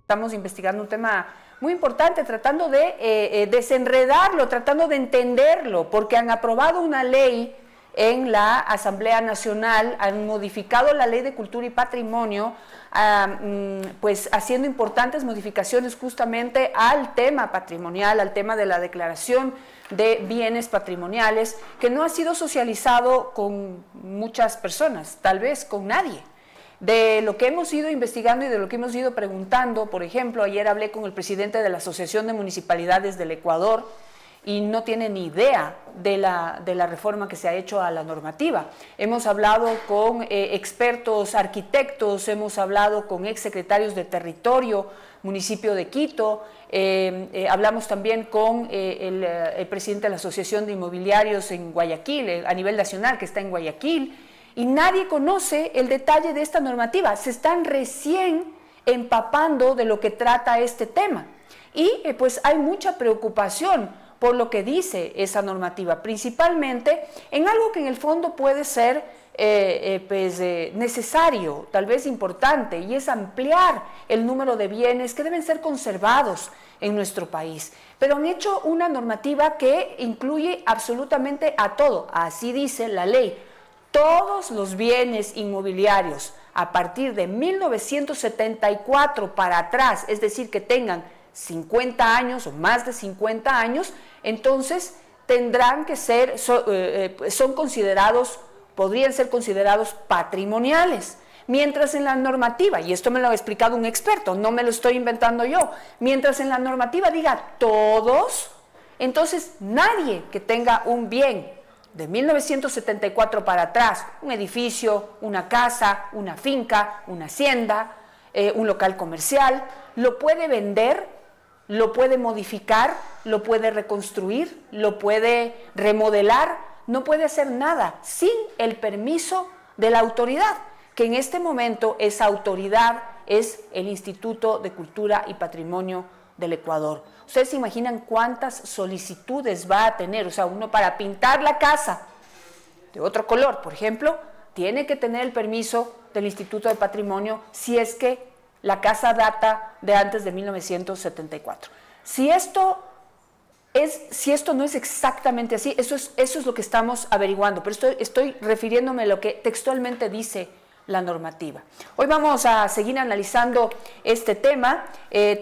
Estamos investigando un tema muy importante, tratando de desenredarlo, tratando de entenderlo, porque han aprobado una ley en la Asamblea Nacional, han modificado la Ley de Cultura y Patrimonio, pues haciendo importantes modificaciones justamente al tema patrimonial, al tema de la declaración de bienes patrimoniales, que no ha sido socializado con muchas personas, tal vez con nadie. De lo que hemos ido investigando y de lo que hemos ido preguntando, por ejemplo, ayer hablé con el presidente de la Asociación de Municipalidades del Ecuador y no tiene ni idea de la reforma que se ha hecho a la normativa. Hemos hablado con expertos arquitectos, hemos hablado con exsecretarios de territorio, municipio de Quito, hablamos también con el presidente de la Asociación de Inmobiliarios en Guayaquil, a nivel nacional, que está en Guayaquil, y nadie conoce el detalle de esta normativa, se están recién empapando de lo que trata este tema. Y pues hay mucha preocupación por lo que dice esa normativa, principalmente en algo que en el fondo puede ser necesario, tal vez importante, y es ampliar el número de bienes que deben ser conservados en nuestro país. Pero han hecho una normativa que incluye absolutamente a todo, así dice la ley. Todos los bienes inmobiliarios a partir de 1974 para atrás, es decir, que tengan 50 años o más de 50 años, entonces tendrán que ser, son considerados, podrían ser considerados patrimoniales. Mientras en la normativa, y esto me lo ha explicado un experto, no me lo estoy inventando yo, mientras en la normativa diga todos, entonces nadie que tenga un bien de 1974 para atrás, un edificio, una casa, una finca, una hacienda, un local comercial, lo puede vender, lo puede modificar, lo puede reconstruir, lo puede remodelar, no puede hacer nada sin el permiso de la autoridad, que en este momento esa autoridad es el Instituto de Cultura y Patrimonio del Ecuador. ¿Ustedes se imaginan cuántas solicitudes va a tener? O sea, uno para pintar la casa de otro color, por ejemplo, tiene que tener el permiso del Instituto de Patrimonio si es que la casa data de antes de 1974. Si esto no es exactamente así, eso es lo que estamos averiguando, pero estoy refiriéndome a lo que textualmente dice la normativa. Hoy vamos a seguir analizando este tema.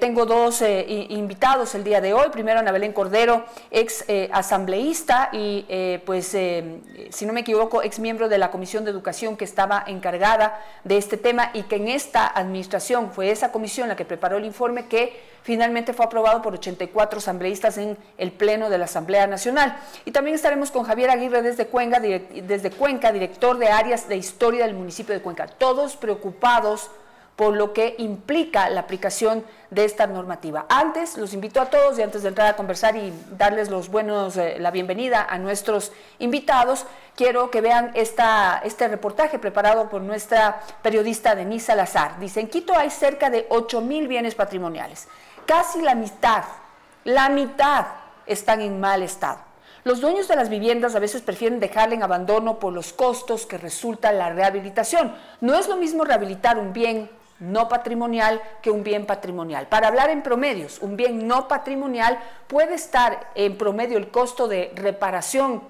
Tengo dos invitados el día de hoy. Primero Ana Belén Cordero, ex asambleísta y si no me equivoco, ex miembro de la Comisión de Educación que estaba encargada de este tema y que en esta administración fue esa comisión la que preparó el informe que finalmente fue aprobado por 84 asambleístas en el Pleno de la Asamblea Nacional. Y también estaremos con Javier Aguirre desde Cuenca, director de áreas de historia del municipio de Cuenca. Todos preocupados por lo que implica la aplicación de esta normativa. Antes, los invito a todos y antes de entrar a conversar y darles la bienvenida a nuestros invitados, quiero que vean este reportaje preparado por nuestra periodista Denise Salazar. Dice, en Quito hay cerca de 8,000 bienes patrimoniales. Casi la mitad están en mal estado. Los dueños de las viviendas a veces prefieren dejarla en abandono por los costos que resulta la rehabilitación. No es lo mismo rehabilitar un bien no patrimonial que un bien patrimonial. Para hablar en promedios, un bien no patrimonial puede estar en promedio el costo de reparación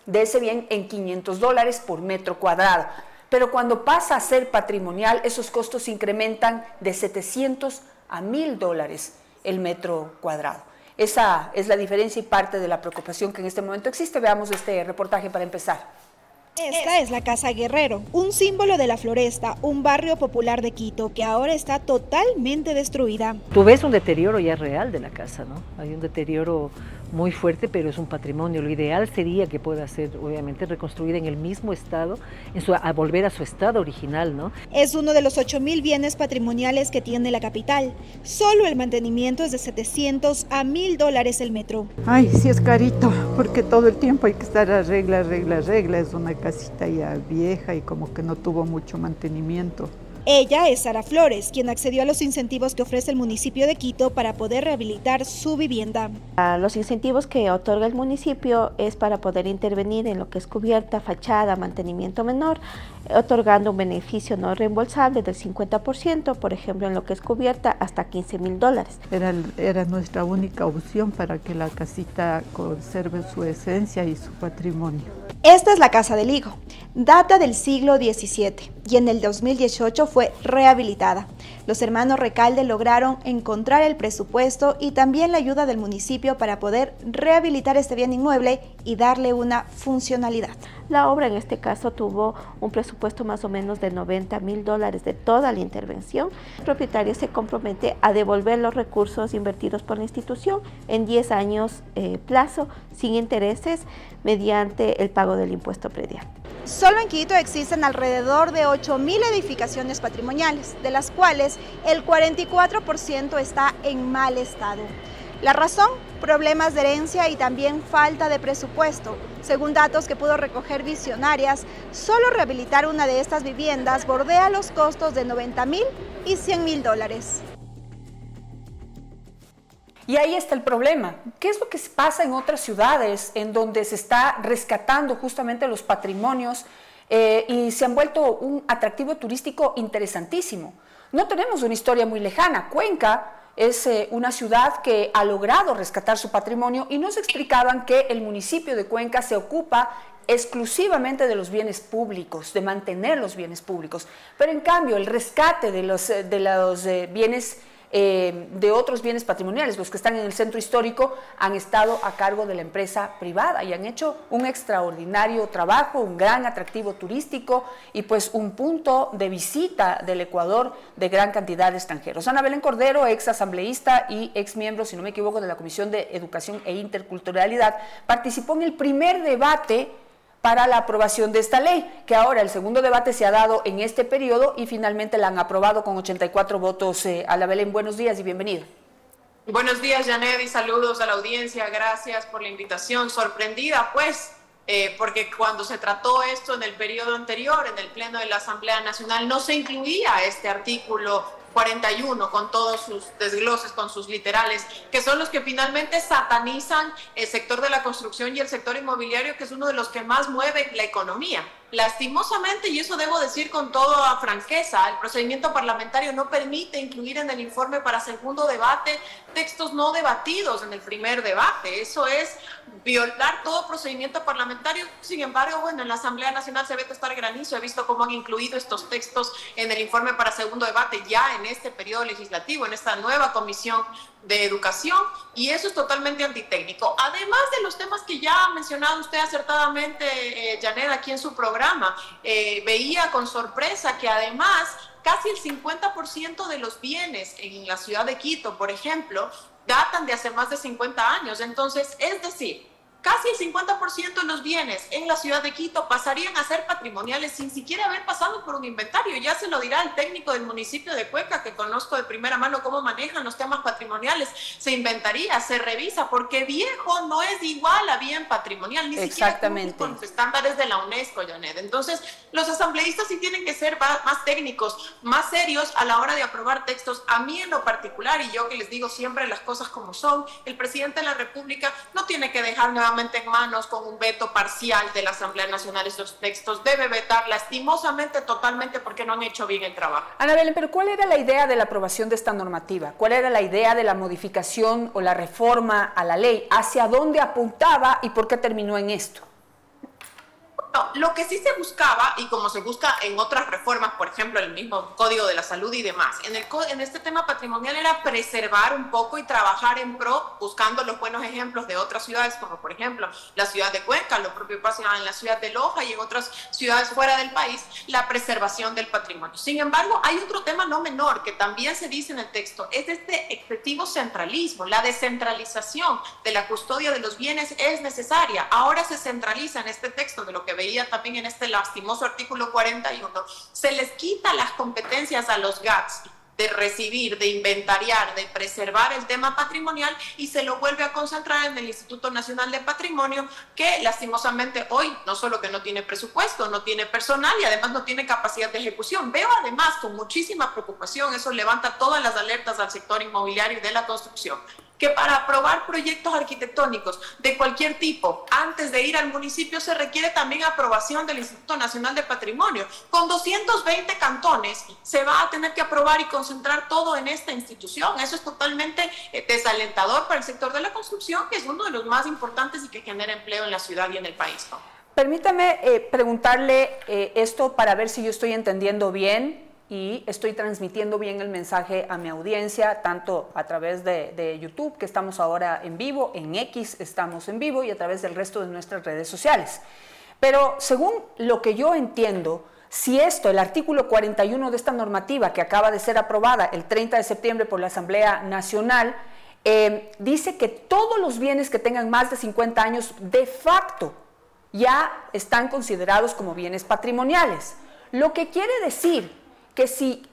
de ese bien en $500 por metro cuadrado. Pero cuando pasa a ser patrimonial, esos costos incrementan de $700 a $1,000 el metro cuadrado. Esa es la diferencia y parte de la preocupación que en este momento existe. Veamos este reportaje para empezar. Esta es la Casa Guerrero, un símbolo de la Floresta, un barrio popular de Quito que ahora está totalmente destruida. Tú ves un deterioro ya real de la casa, ¿no? Hay un deterioro muy fuerte, pero es un patrimonio. Lo ideal sería que pueda ser, obviamente, reconstruida en el mismo estado, a volver a su estado original, ¿no? Es uno de los 8,000 bienes patrimoniales que tiene la capital. Solo el mantenimiento es de $700 a $1,000 el metro. Ay, sí es carito, porque todo el tiempo hay que estar arregla. Es una casita ya vieja y como que no tuvo mucho mantenimiento. Ella es Sara Flores, quien accedió a los incentivos que ofrece el municipio de Quito para poder rehabilitar su vivienda. Los incentivos que otorga el municipio es para poder intervenir en lo que es cubierta, fachada, mantenimiento menor, otorgando un beneficio no reembolsable del 50%, por ejemplo, en lo que es cubierta hasta $15.000. Era nuestra única opción para que la casita conserve su esencia y su patrimonio. Esta es la Casa del Higo, data del siglo XVII y en el 2018 fue rehabilitada. Los hermanos Recalde lograron encontrar el presupuesto y también la ayuda del municipio para poder rehabilitar este bien inmueble y darle una funcionalidad. La obra en este caso tuvo un presupuesto más o menos de $90.000 de toda la intervención. El propietario se compromete a devolver los recursos invertidos por la institución en 10 años plazo, sin intereses, mediante el pago del impuesto predial. Solo en Quito existen alrededor de 8.000 edificaciones patrimoniales, de las cuales el 44% está en mal estado. La razón, problemas de herencia y también falta de presupuesto. Según datos que pudo recoger Visionarias, solo rehabilitar una de estas viviendas bordea los costos de $90.000 y $100.000. Y ahí está el problema. ¿Qué es lo que pasa en otras ciudades en donde se está rescatando justamente los patrimonios y se han vuelto un atractivo turístico interesantísimo? No tenemos una historia muy lejana. Cuenca es una ciudad que ha logrado rescatar su patrimonio y nos explicaban que el municipio de Cuenca se ocupa exclusivamente de los bienes públicos, de mantener los bienes públicos. Pero en cambio el rescate de los bienes de otros bienes patrimoniales, los que están en el centro histórico, han estado a cargo de la empresa privada y han hecho un extraordinario trabajo, un gran atractivo turístico y pues un punto de visita del Ecuador de gran cantidad de extranjeros. Ana Belén Cordero, ex asambleísta y ex miembro, si no me equivoco, de la Comisión de Educación e Interculturalidad, participó en el primer debate para la aprobación de esta ley, que ahora el segundo debate se ha dado en este periodo y finalmente la han aprobado con 84 votos. Ana Belén, buenos días y bienvenida. Buenos días, Janet, y saludos a la audiencia. Gracias por la invitación. Sorprendida, pues, porque cuando se trató esto en el periodo anterior, en el Pleno de la Asamblea Nacional, no se incluía este artículo 41 con todos sus desgloses, con sus literales, que son los que finalmente satanizan el sector de la construcción y el sector inmobiliario, que es uno de los que más mueve la economía. Lastimosamente, y eso debo decir con toda franqueza, el procedimiento parlamentario no permite incluir en el informe para segundo debate textos no debatidos en el primer debate. Eso es violar todo procedimiento parlamentario. Sin embargo, bueno, en la Asamblea Nacional se ve tostar granizo. He visto cómo han incluido estos textos en el informe para segundo debate ya en este periodo legislativo, en esta nueva comisión de educación, y eso es totalmente antitécnico. Además de los temas que ya ha mencionado usted acertadamente, Janet, aquí en su programa, veía con sorpresa que además casi el 50% de los bienes en la ciudad de Quito, por ejemplo, datan de hace más de 50 años. Entonces, es decir, casi el 50% de los bienes en la ciudad de Quito pasarían a ser patrimoniales sin siquiera haber pasado por un inventario. Ya se lo dirá el técnico del municipio de Cuenca, que conozco de primera mano cómo manejan los temas patrimoniales. Se inventaría, se revisa, porque viejo no es igual a bien patrimonial, ni siquiera con los estándares de la UNESCO, Janet. Entonces, los asambleístas sí tienen que ser más técnicos, más serios a la hora de aprobar textos. A mí en lo particular, y yo que les digo siempre las cosas como son, el presidente de la República no tiene que dejar nuevamente en manos con un veto parcial de la Asamblea Nacional estos textos. Debe vetar lastimosamente totalmente porque no han hecho bien el trabajo. Ana Belén, pero ¿cuál era la idea de la aprobación de esta normativa? ¿Cuál era la idea de la modificación o la reforma a la ley? ¿Hacia dónde apuntaba y por qué terminó en esto? No, lo que sí se buscaba, y como se busca en otras reformas, por ejemplo, el mismo Código de la Salud y demás, en este tema patrimonial era preservar un poco y trabajar en pro, buscando los buenos ejemplos de otras ciudades, como por ejemplo la ciudad de Cuenca, lo propio pasa en la ciudad de Loja y en otras ciudades fuera del país, la preservación del patrimonio. Sin embargo, hay otro tema no menor que también se dice en el texto, es este excesivo centralismo. La descentralización de la custodia de los bienes es necesaria. Ahora se centraliza en este texto, de lo que veía también en este lastimoso artículo 41, se les quita las competencias a los GATS de recibir, de inventariar, de preservar el tema patrimonial y se lo vuelve a concentrar en el Instituto Nacional de Patrimonio, que lastimosamente hoy no solo que no tiene presupuesto, no tiene personal y además no tiene capacidad de ejecución. Veo además con muchísima preocupación, eso levanta todas las alertas al sector inmobiliario y de la construcción, que para aprobar proyectos arquitectónicos de cualquier tipo, antes de ir al municipio, se requiere también aprobación del Instituto Nacional de Patrimonio. Con 220 cantones se va a tener que aprobar y concentrar todo en esta institución. Eso es totalmente desalentador para el sector de la construcción, que es uno de los más importantes y que genera empleo en la ciudad y en el país, ¿no? Permítame preguntarle esto para ver si yo estoy entendiendo bien y estoy transmitiendo bien el mensaje a mi audiencia, tanto a través de YouTube, que estamos ahora en vivo, en X estamos en vivo y a través del resto de nuestras redes sociales. Pero según lo que yo entiendo, si esto, el artículo 41 de esta normativa que acaba de ser aprobada el 30 de septiembre por la Asamblea Nacional, dice que todos los bienes que tengan más de 50 años de facto ya están considerados como bienes patrimoniales. Lo que quiere decir que sí,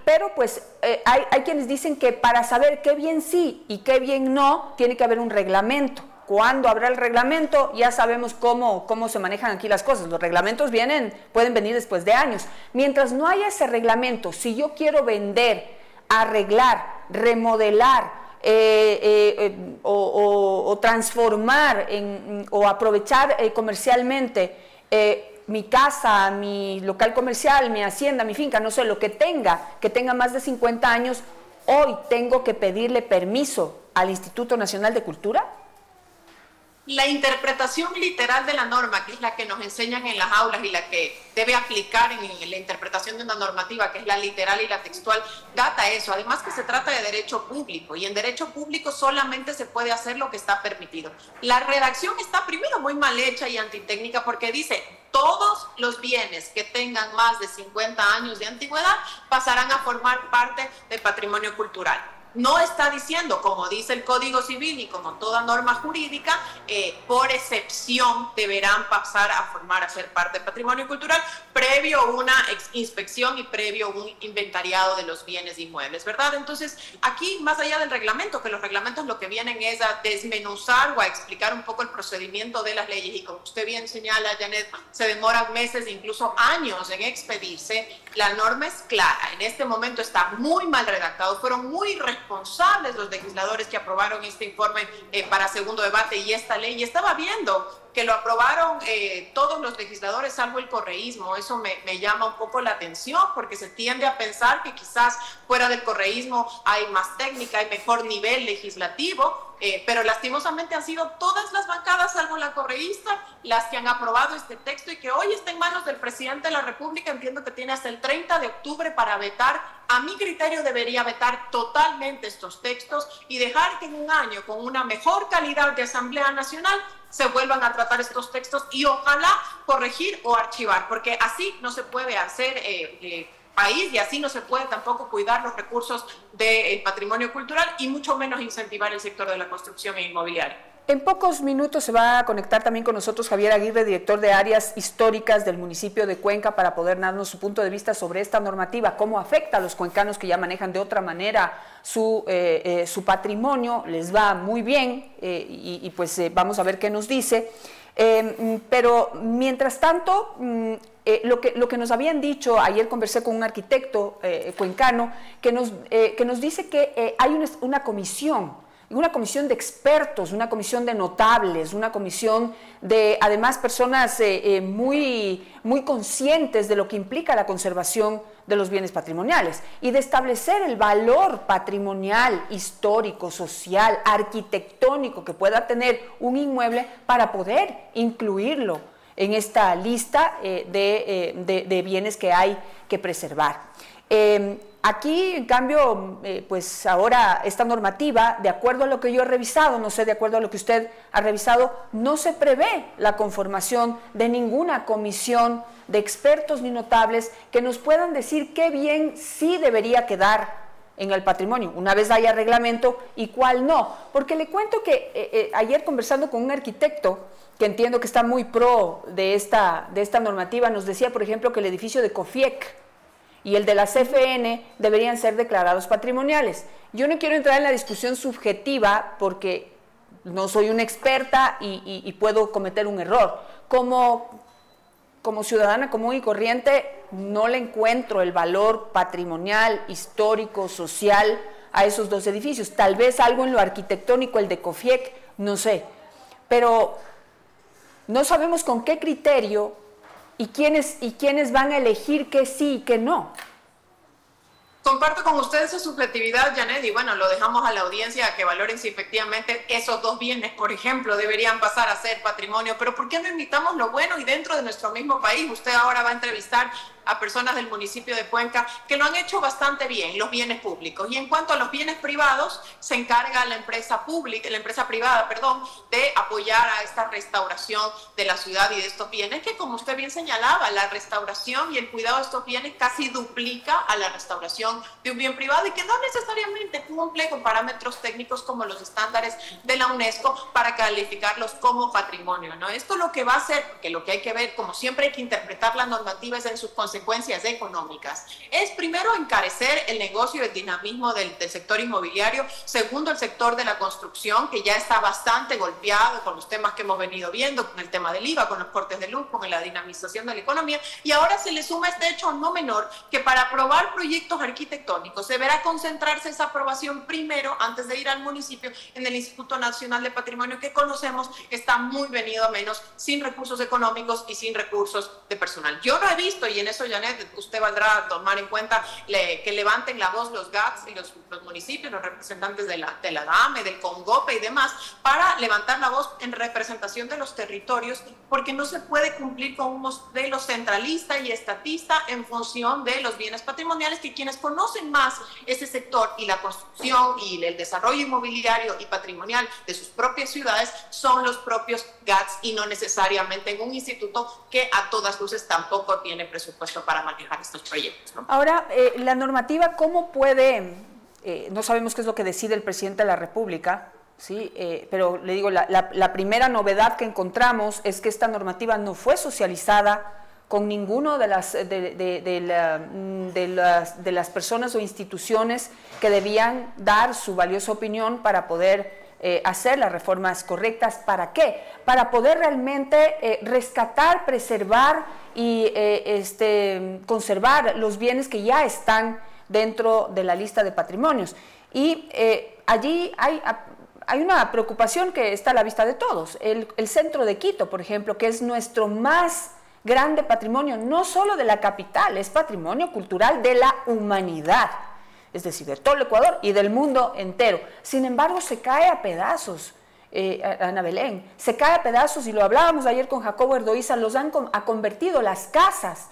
pero pues hay quienes dicen que para saber qué bien sí y qué bien no, tiene que haber un reglamento. Cuando habrá el reglamento, ya sabemos cómo se manejan aquí las cosas. Los reglamentos pueden venir después de años. Mientras no haya ese reglamento, si yo quiero vender, arreglar, remodelar, o transformar o aprovechar comercialmente mi casa, mi local comercial, mi hacienda, mi finca, no sé, lo que tenga más de 50 años, hoy tengo que pedirle permiso al Instituto Nacional de Cultura. La interpretación literal de la norma, que es la que nos enseñan en las aulas y la que debe aplicar en la interpretación de una normativa, que es la literal y la textual, data eso. Además que se trata de derecho público y en derecho público solamente se puede hacer lo que está permitido. La redacción está primero muy mal hecha y antitécnica porque dice todos los bienes que tengan más de 50 años de antigüedad pasarán a formar parte del patrimonio cultural. No está diciendo, como dice el Código Civil y como toda norma jurídica, por excepción deberán pasar a ser parte del patrimonio cultural previo una inspección y previo un inventariado de los bienes inmuebles, ¿verdad? Entonces, aquí, más allá del reglamento, que los reglamentos lo que vienen es a desmenuzar o a explicar un poco el procedimiento de las leyes y como usted bien señala, Janet, se demoran meses, incluso años en expedirse. La norma es clara, en este momento está muy mal redactado, fueron muy responsables los legisladores que aprobaron este informe para segundo debate y esta ley, y estaba viendo que lo aprobaron todos los legisladores salvo el correísmo. Eso me llama un poco la atención porque se tiende a pensar que quizás fuera del correísmo hay más técnica, hay mejor nivel legislativo, pero lastimosamente han sido todas las bancadas salvo la correísta las que han aprobado este texto y que hoy está en manos del presidente de la República. Entiendo que tiene hasta el 30 de octubre para vetar. A mi criterio debería vetar totalmente estos textos y dejar que en un año con una mejor calidad de Asamblea Nacional se vuelvan a tratar estos textos y ojalá corregir o archivar, porque así no se puede hacer país y así no se puede tampoco cuidar los recursos del patrimonio cultural y mucho menos incentivar el sector de la construcción e inmobiliaria. En pocos minutos se va a conectar también con nosotros Javier Aguirre, director de áreas históricas del municipio de Cuenca, para poder darnos su punto de vista sobre esta normativa, cómo afecta a los cuencanos que ya manejan de otra manera su patrimonio. Les va muy bien y pues vamos a ver qué nos dice. Pero mientras tanto, lo que nos habían dicho, ayer conversé con un arquitecto cuencano que nos dice que hay una comisión de expertos, una comisión de notables, una comisión de, además, personas muy conscientes de lo que implica la conservación de los bienes patrimoniales y de establecer el valor patrimonial, histórico, social, arquitectónico que pueda tener un inmueble para poder incluirlo en esta lista de bienes que hay que preservar. Aquí, en cambio, pues ahora esta normativa, de acuerdo a lo que yo he revisado, no sé, de acuerdo a lo que usted ha revisado, no se prevé la conformación de ninguna comisión de expertos ni notables que nos puedan decir qué bien sí debería quedar en el patrimonio, una vez haya reglamento, y cuál no. Porque le cuento que ayer conversando con un arquitecto, que entiendo que está muy pro de esta normativa, nos decía, por ejemplo, que el edificio de COFIEC, y el de la CFN deberían ser declarados patrimoniales. Yo no quiero entrar en la discusión subjetiva porque no soy una experta y puedo cometer un error. Como ciudadana común y corriente, no le encuentro el valor patrimonial, histórico, social a esos dos edificios. Tal vez algo en lo arquitectónico, el de COFIEC, no sé. Pero no sabemos con qué criterio y quiénes van a elegir que sí y que no. Comparto con ustedes esa subjetividad, Janet, y bueno, lo dejamos a la audiencia que valoren si efectivamente esos dos bienes, por ejemplo, deberían pasar a ser patrimonio. Pero ¿por qué no invitamos lo bueno y dentro de nuestro mismo país? Usted ahora va a entrevistar a personas del municipio de Cuenca que lo han hecho bastante bien, los bienes públicos. Y en cuanto a los bienes privados, se encarga la empresa privada, de apoyar a esta restauración de la ciudad y de estos bienes, que como usted bien señalaba, la restauración y el cuidado de estos bienes casi duplica a la restauración de un bien privado y que no necesariamente cumple con parámetros técnicos como los estándares de la UNESCO para calificarlos como patrimonio, ¿no? Esto lo que va a hacer, porque lo que hay que ver, como siempre hay que interpretar la normativa es en sus consecuencias económicas, es primero encarecer el negocio y el dinamismo del sector inmobiliario, segundo el sector de la construcción, que ya está bastante golpeado con los temas que hemos venido viendo, con el tema del IVA, con los cortes de luz, con la dinamización de la economía, y ahora se le suma este hecho no menor, que para aprobar proyectos arquitectónicos deberá concentrarse esa aprobación primero, antes de ir al municipio, en el Instituto Nacional de Patrimonio, que conocemos está muy venido a menos, sin recursos económicos y sin recursos de personal. Yo no he visto, y en eso, Janet, usted valdrá a tomar en cuenta que levanten la voz los GATS y los municipios, los representantes de la DAME, del CONGOPE y demás, para levantar la voz en representación de los territorios, porque no se puede cumplir con un modelo centralista y estatista en función de los bienes patrimoniales, que quienes conocen más ese sector y la construcción y el desarrollo inmobiliario y patrimonial de sus propias ciudades son los propios GATS y no necesariamente en un instituto que a todas luces tampoco tiene presupuesto para manejar estos proyectos, ¿no? Ahora, la normativa, ¿cómo puede? No sabemos qué es lo que decide el presidente de la República, ¿sí? Pero le digo, la primera novedad que encontramos es que esta normativa no fue socializada con ninguno de las personas o instituciones que debían dar su valiosa opinión para poder hacer las reformas correctas. ¿Para qué? Para poder realmente rescatar, preservar y conservar los bienes que ya están dentro de la lista de patrimonios. Y allí hay una preocupación que está a la vista de todos. El centro de Quito, por ejemplo, que es nuestro más grande patrimonio, no solo de la capital, es patrimonio cultural de la humanidad, es decir, de todo el Ecuador y del mundo entero. Sin embargo, se cae a pedazos, Ana Belén, se cae a pedazos, y lo hablábamos ayer con Jacobo Erdoiza, ha convertido las casas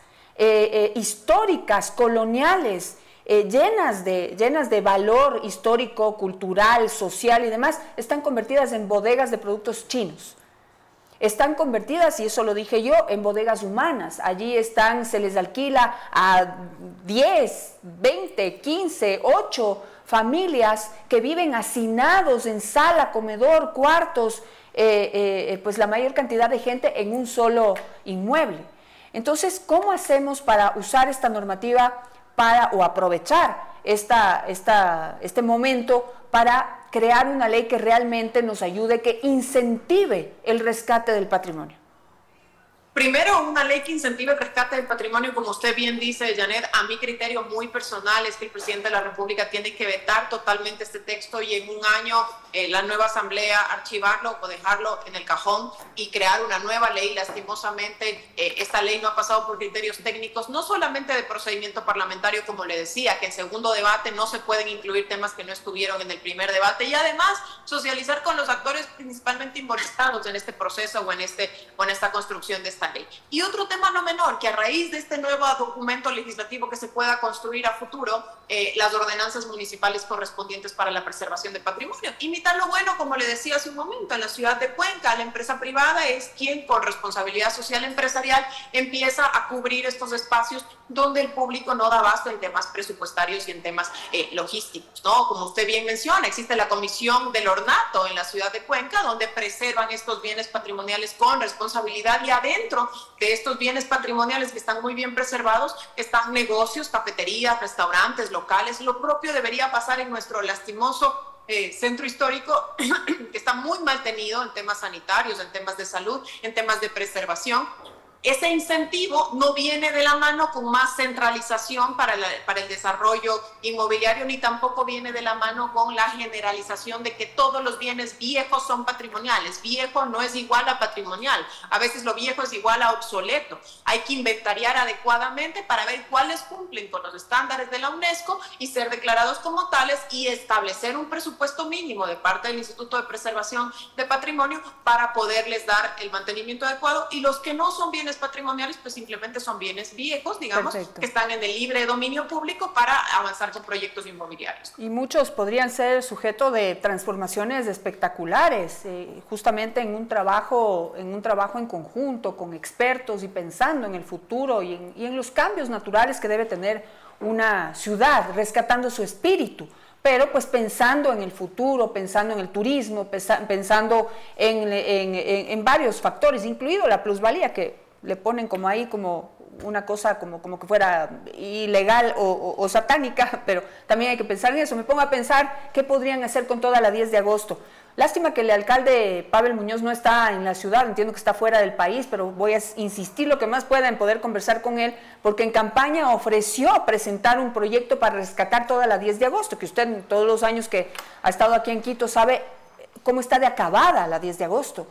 históricas, coloniales, llenas de valor histórico, cultural, social y demás, están convertidas en bodegas de productos chinos. Están convertidas, y eso lo dije yo, en bodegas humanas. Allí se les alquila a 10, 20, 15, 8 familias que viven hacinados en sala, comedor, cuartos, pues la mayor cantidad de gente en un solo inmueble. Entonces, ¿cómo hacemos para usar esta normativa o aprovechar este momento para crear una ley que realmente nos ayude, que incentive el rescate del patrimonio? Primero, una ley que incentive el rescate del patrimonio, como usted bien dice, Janet, a mi criterio muy personal es que el presidente de la República tiene que vetar totalmente este texto y en un año la nueva asamblea archivarlo o dejarlo en el cajón y crear una nueva ley. Lastimosamente, esta ley no ha pasado por criterios técnicos, no solamente de procedimiento parlamentario, como le decía, que en segundo debate no se pueden incluir temas que no estuvieron en el primer debate, y además socializar con los actores principalmente involucrados en este proceso o en esta construcción de esta ley. Y otro tema no menor, que a raíz de este nuevo documento legislativo que se pueda construir a futuro, las ordenanzas municipales correspondientes para la preservación de patrimonio. Imitar lo bueno, como le decía hace un momento, en la ciudad de Cuenca, la empresa privada es quien con responsabilidad social empresarial empieza a cubrir estos espacios donde el público no da abasto en temas presupuestarios y en temas logísticos, ¿no? Como usted bien menciona, existe la Comisión del Ornato en la ciudad de Cuenca, donde preservan estos bienes patrimoniales con responsabilidad, y adentro dentro de estos bienes patrimoniales que están muy bien preservados están negocios, cafeterías, restaurantes, locales. Lo propio debería pasar en nuestro lastimoso centro histórico, que está muy mal tenido en temas sanitarios, en temas de salud, en temas de preservación. Ese incentivo no viene de la mano con más centralización para el desarrollo inmobiliario, ni tampoco viene de la mano con la generalización de que todos los bienes viejos son patrimoniales. Viejo no es igual a patrimonial. A veces lo viejo es igual a obsoleto. Hay que inventariar adecuadamente para ver cuáles cumplen con los estándares de la UNESCO y ser declarados como tales, y establecer un presupuesto mínimo de parte del Instituto de Preservación de Patrimonio para poderles dar el mantenimiento adecuado. Y los que no son bienes patrimoniales, pues simplemente son bienes viejos, digamos, que están en el libre dominio público para avanzar con proyectos inmobiliarios. Y muchos podrían ser sujeto de transformaciones espectaculares, justamente en un trabajo en conjunto con expertos y pensando en el futuro y en los cambios naturales que debe tener una ciudad, rescatando su espíritu, pero pues pensando en el futuro, pensando en el turismo, pensando en varios factores, incluido la plusvalía, que le ponen como ahí como una cosa como que fuera ilegal o satánica, pero también hay que pensar en eso. Me pongo a pensar qué podrían hacer con toda la 10 de agosto. Lástima que el alcalde Pavel Muñoz no está en la ciudad, entiendo que está fuera del país, pero voy a insistir lo que más pueda en poder conversar con él, porque en campaña ofreció presentar un proyecto para rescatar toda la 10 de agosto, que usted todos los años que ha estado aquí en Quito sabe cómo está de acabada la 10 de agosto.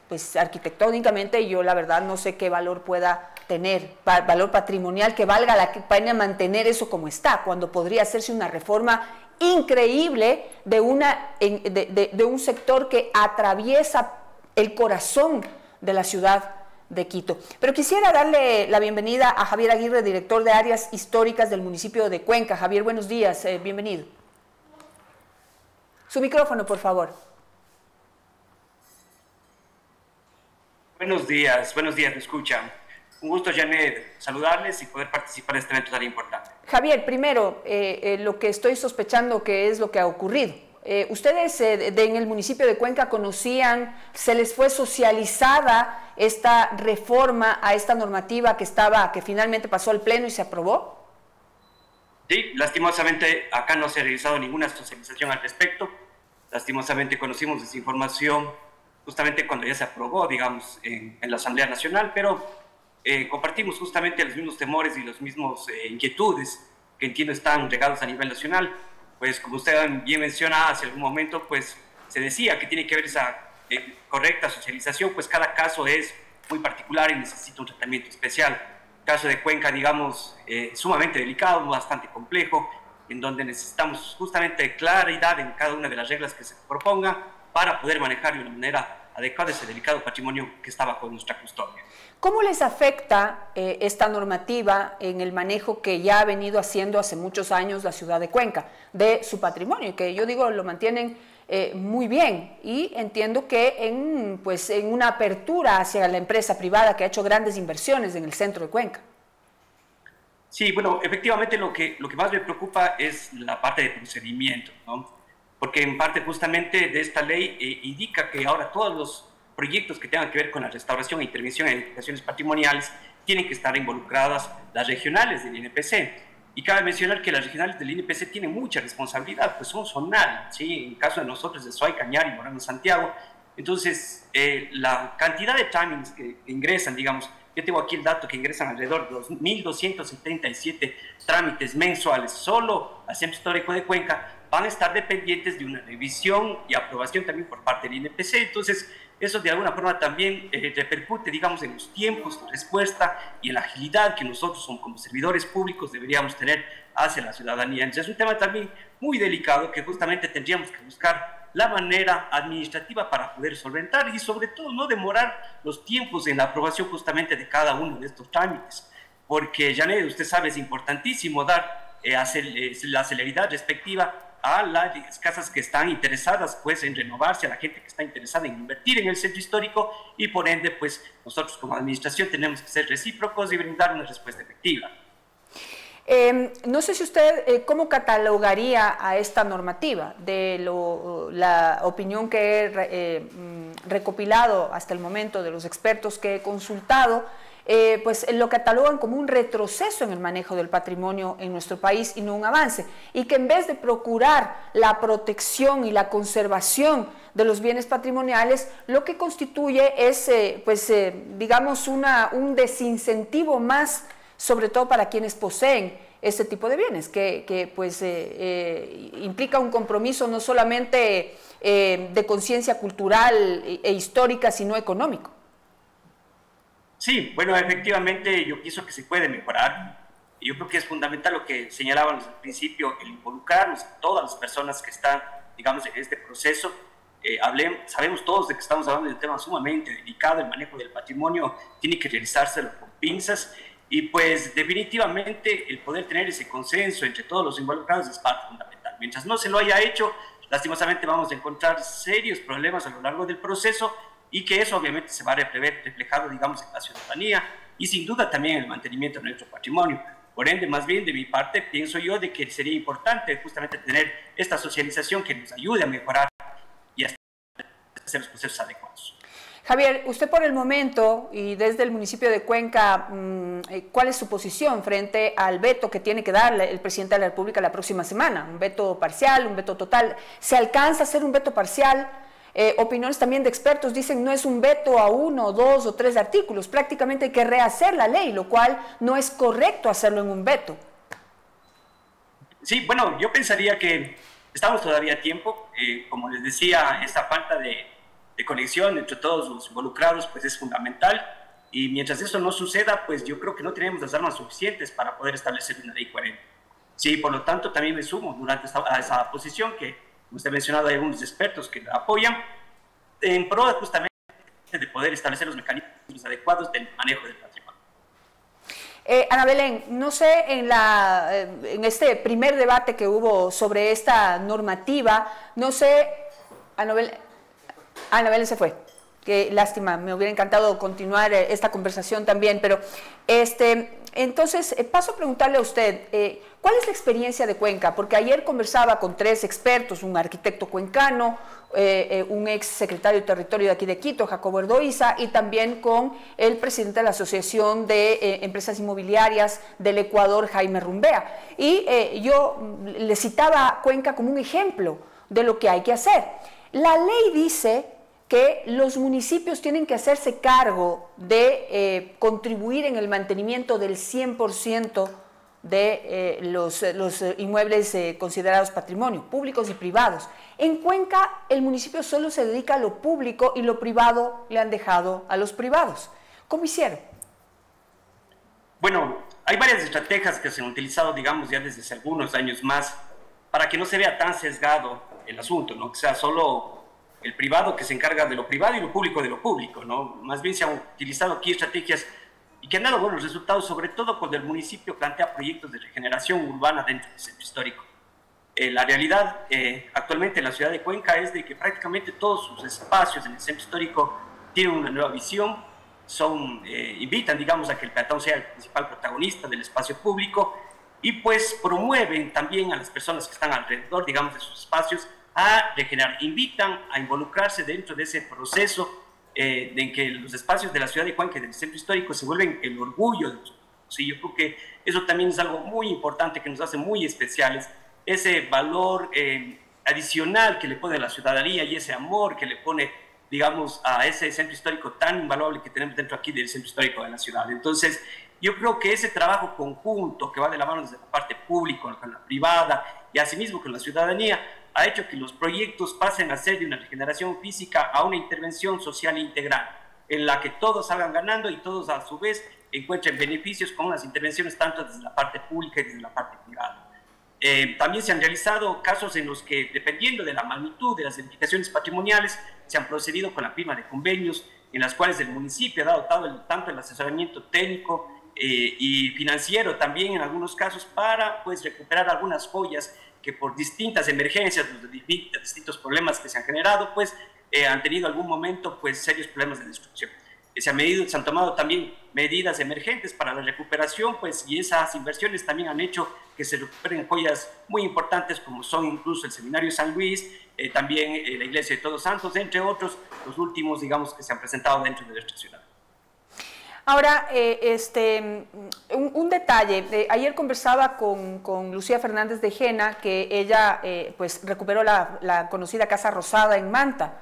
Pues arquitectónicamente yo la verdad no sé qué valor pueda tener, valor patrimonial que valga la pena mantener eso como está, cuando podría hacerse una reforma increíble de un sector que atraviesa el corazón de la ciudad de Quito. Pero quisiera darle la bienvenida a Javier Aguirre, director de áreas históricas del municipio de Cuenca. Javier, buenos días, bienvenido. Su micrófono, por favor. Buenos días, me escuchan. Un gusto, Janet, saludarles y poder participar de este evento tan importante. Javier, primero, lo que estoy sospechando que es lo que ha ocurrido. ¿Ustedes en el municipio de Cuenca conocían, se les fue socializada esta reforma a esta normativa que finalmente pasó al Pleno y se aprobó? Sí, lastimosamente acá no se ha realizado ninguna socialización al respecto. Lastimosamente conocimos esa información justamente cuando ya se aprobó, digamos, en la Asamblea Nacional, pero compartimos justamente los mismos temores y las mismas inquietudes que entiendo están regados a nivel nacional. Pues como usted bien menciona, hace algún momento pues se decía que tiene que haber esa correcta socialización, pues cada caso es muy particular y necesita un tratamiento especial. El caso de Cuenca, digamos, sumamente delicado, bastante complejo, en donde necesitamos justamente claridad en cada una de las reglas que se propongan para poder manejar de una manera adecuada ese delicado patrimonio que está bajo nuestra custodia. ¿Cómo les afecta esta normativa en el manejo que ya ha venido haciendo hace muchos años la ciudad de Cuenca de su patrimonio? Que yo digo, lo mantienen muy bien, y entiendo que en una apertura hacia la empresa privada que ha hecho grandes inversiones en el centro de Cuenca. Sí, bueno, efectivamente lo que más me preocupa es la parte de procedimiento, ¿no? Porque en parte justamente de esta ley indica que ahora todos los proyectos que tengan que ver con la restauración e intervención en edificaciones patrimoniales tienen que estar involucradas las regionales del INPC. Y cabe mencionar que las regionales del INPC tienen mucha responsabilidad, pues son zonal, ¿sí? En caso de nosotros de Soay, Cañar y Moreno Santiago. Entonces, la cantidad de trámites que ingresan, digamos, yo tengo aquí el dato que ingresan alrededor de 2.277 trámites mensuales solo al Centro Histórico de Cuenca, van a estar dependientes de una revisión y aprobación también por parte del INPC. Entonces, eso de alguna forma también repercute, digamos, en los tiempos de respuesta y en la agilidad que nosotros como servidores públicos deberíamos tener hacia la ciudadanía. Entonces, es un tema también muy delicado que justamente tendríamos que buscar la manera administrativa para poder solventar y sobre todo no demorar los tiempos en la aprobación justamente de cada uno de estos trámites. Porque, Janet, usted sabe, es importantísimo dar la celeridad respectiva a las casas que están interesadas pues en renovarse, a la gente que está interesada en invertir en el centro histórico, y por ende pues nosotros como administración tenemos que ser recíprocos y brindar una respuesta efectiva. No sé si usted, ¿cómo catalogaría a esta normativa? De la opinión que he recopilado hasta el momento de los expertos que he consultado, pues lo catalogan como un retroceso en el manejo del patrimonio en nuestro país y no un avance, y que en vez de procurar la protección y la conservación de los bienes patrimoniales, lo que constituye es, digamos, un desincentivo más, sobre todo para quienes poseen este tipo de bienes, que implica un compromiso no solamente de conciencia cultural e histórica, sino económico. Sí, bueno, efectivamente yo pienso que se puede mejorar. Yo creo que es fundamental lo que señalábamos al principio, el involucrarnos a todas las personas que están, digamos, en este proceso. Sabemos todos de que estamos hablando de un tema sumamente delicado. El manejo del patrimonio tiene que realizárselo con pinzas, y pues definitivamente el poder tener ese consenso entre todos los involucrados es parte fundamental. Mientras no se lo haya hecho, lastimosamente vamos a encontrar serios problemas a lo largo del proceso, y que eso obviamente se va a ver reflejado, digamos, en la ciudadanía y sin duda también en el mantenimiento de nuestro patrimonio. Por ende, más bien de mi parte, pienso yo de que sería importante justamente tener esta socialización que nos ayude a mejorar y a hacer los procesos adecuados. Javier, usted por el momento y desde el municipio de Cuenca, ¿cuál es su posición frente al veto que tiene que dar el presidente de la República la próxima semana? ¿Un veto parcial, un veto total? ¿Se alcanza a hacer un veto parcial? Opiniones también de expertos dicen no es un veto a 1, 2 o 3 artículos, prácticamente hay que rehacer la ley, lo cual no es correcto hacerlo en un veto. Sí, bueno, yo pensaría que estamos todavía a tiempo. Como les decía, esta falta de conexión entre todos los involucrados pues es fundamental, y mientras eso no suceda, pues yo creo que no tenemos las armas suficientes para poder establecer una ley coherente. Sí, por lo tanto también me sumo a esa posición que usted ha mencionado, hay algunos expertos que la apoyan en pro justamente de poder establecer los mecanismos adecuados del manejo del patrimonio. Ana Belén, no sé, en este primer debate que hubo sobre esta normativa, no sé, Ana Belén se fue. Qué lástima, me hubiera encantado continuar esta conversación también, pero entonces paso a preguntarle a usted, ¿cuál es la experiencia de Cuenca? Porque ayer conversaba con 3 expertos, un arquitecto cuencano, un ex secretario de Territorio de aquí de Quito, Jacobo Erdoiza, y también con el presidente de la Asociación de Empresas Inmobiliarias del Ecuador, Jaime Rumbea. Y yo le citaba a Cuenca como un ejemplo de lo que hay que hacer. La ley dice que los municipios tienen que hacerse cargo de contribuir en el mantenimiento del 100% de los inmuebles considerados patrimonio, públicos y privados. En Cuenca, el municipio solo se dedica a lo público y lo privado le han dejado a los privados. ¿Cómo hicieron? Bueno, hay varias estrategias que se han utilizado, digamos, ya desde hace algunos años más, para que no se vea tan sesgado el asunto, ¿no? Que sea solo el privado que se encarga de lo privado y lo público de lo público, ¿no? Más bien se han utilizado aquí estrategias y que han dado buenos resultados, sobre todo cuando el municipio plantea proyectos de regeneración urbana dentro del centro histórico. La realidad actualmente en la ciudad de Cuenca es de que prácticamente todos sus espacios en el centro histórico tienen una nueva visión, invitan, digamos, a que el peatón sea el principal protagonista del espacio público, y pues promueven también a las personas que están alrededor, digamos, de sus espacios a regenerar, invitan a involucrarse dentro de ese proceso en que los espacios de la ciudad de Cuenca y del centro histórico se vuelven el orgullo de nosotros. Sí, yo creo que eso también es algo muy importante que nos hace muy especiales, ese valor adicional que le pone la ciudadanía y ese amor que le pone, digamos, a ese centro histórico tan invaluable que tenemos dentro aquí del centro histórico de la ciudad. Entonces, yo creo que ese trabajo conjunto que va de la mano desde la parte pública con la privada y asimismo con la ciudadanía ha hecho que los proyectos pasen a ser de una regeneración física a una intervención social integral, en la que todos salgan ganando y todos a su vez encuentren beneficios con las intervenciones tanto desde la parte pública y desde la parte privada. También se han realizado casos en los que, dependiendo de la magnitud de las edificaciones patrimoniales, se han procedido con la firma de convenios en las cuales el municipio ha dado tanto el asesoramiento técnico y financiero también en algunos casos para pues recuperar algunas joyas que por distintas emergencias, distintos problemas que se han generado, pues han tenido algún momento pues serios problemas de destrucción. se han tomado también medidas emergentes para la recuperación, pues, y esas inversiones también han hecho que se recuperen joyas muy importantes como son incluso el Seminario San Luis, también la Iglesia de Todos Santos, entre otros, los últimos, digamos, que se han presentado dentro de nuestra ciudad. Ahora, un detalle, ayer conversaba con Lucía Fernández de Jena, que ella pues recuperó la conocida Casa Rosada en Manta,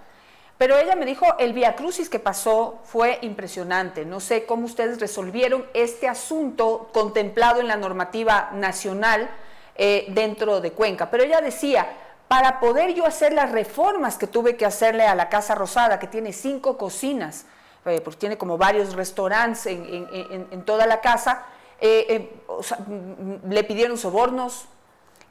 pero ella me dijo, el viacrucis que pasó fue impresionante. No sé cómo ustedes resolvieron este asunto contemplado en la normativa nacional dentro de Cuenca, pero ella decía, para poder yo hacer las reformas que tuve que hacerle a la Casa Rosada, que tiene 5 cocinas, porque tiene como varios restaurantes en toda la casa, o sea, le pidieron sobornos,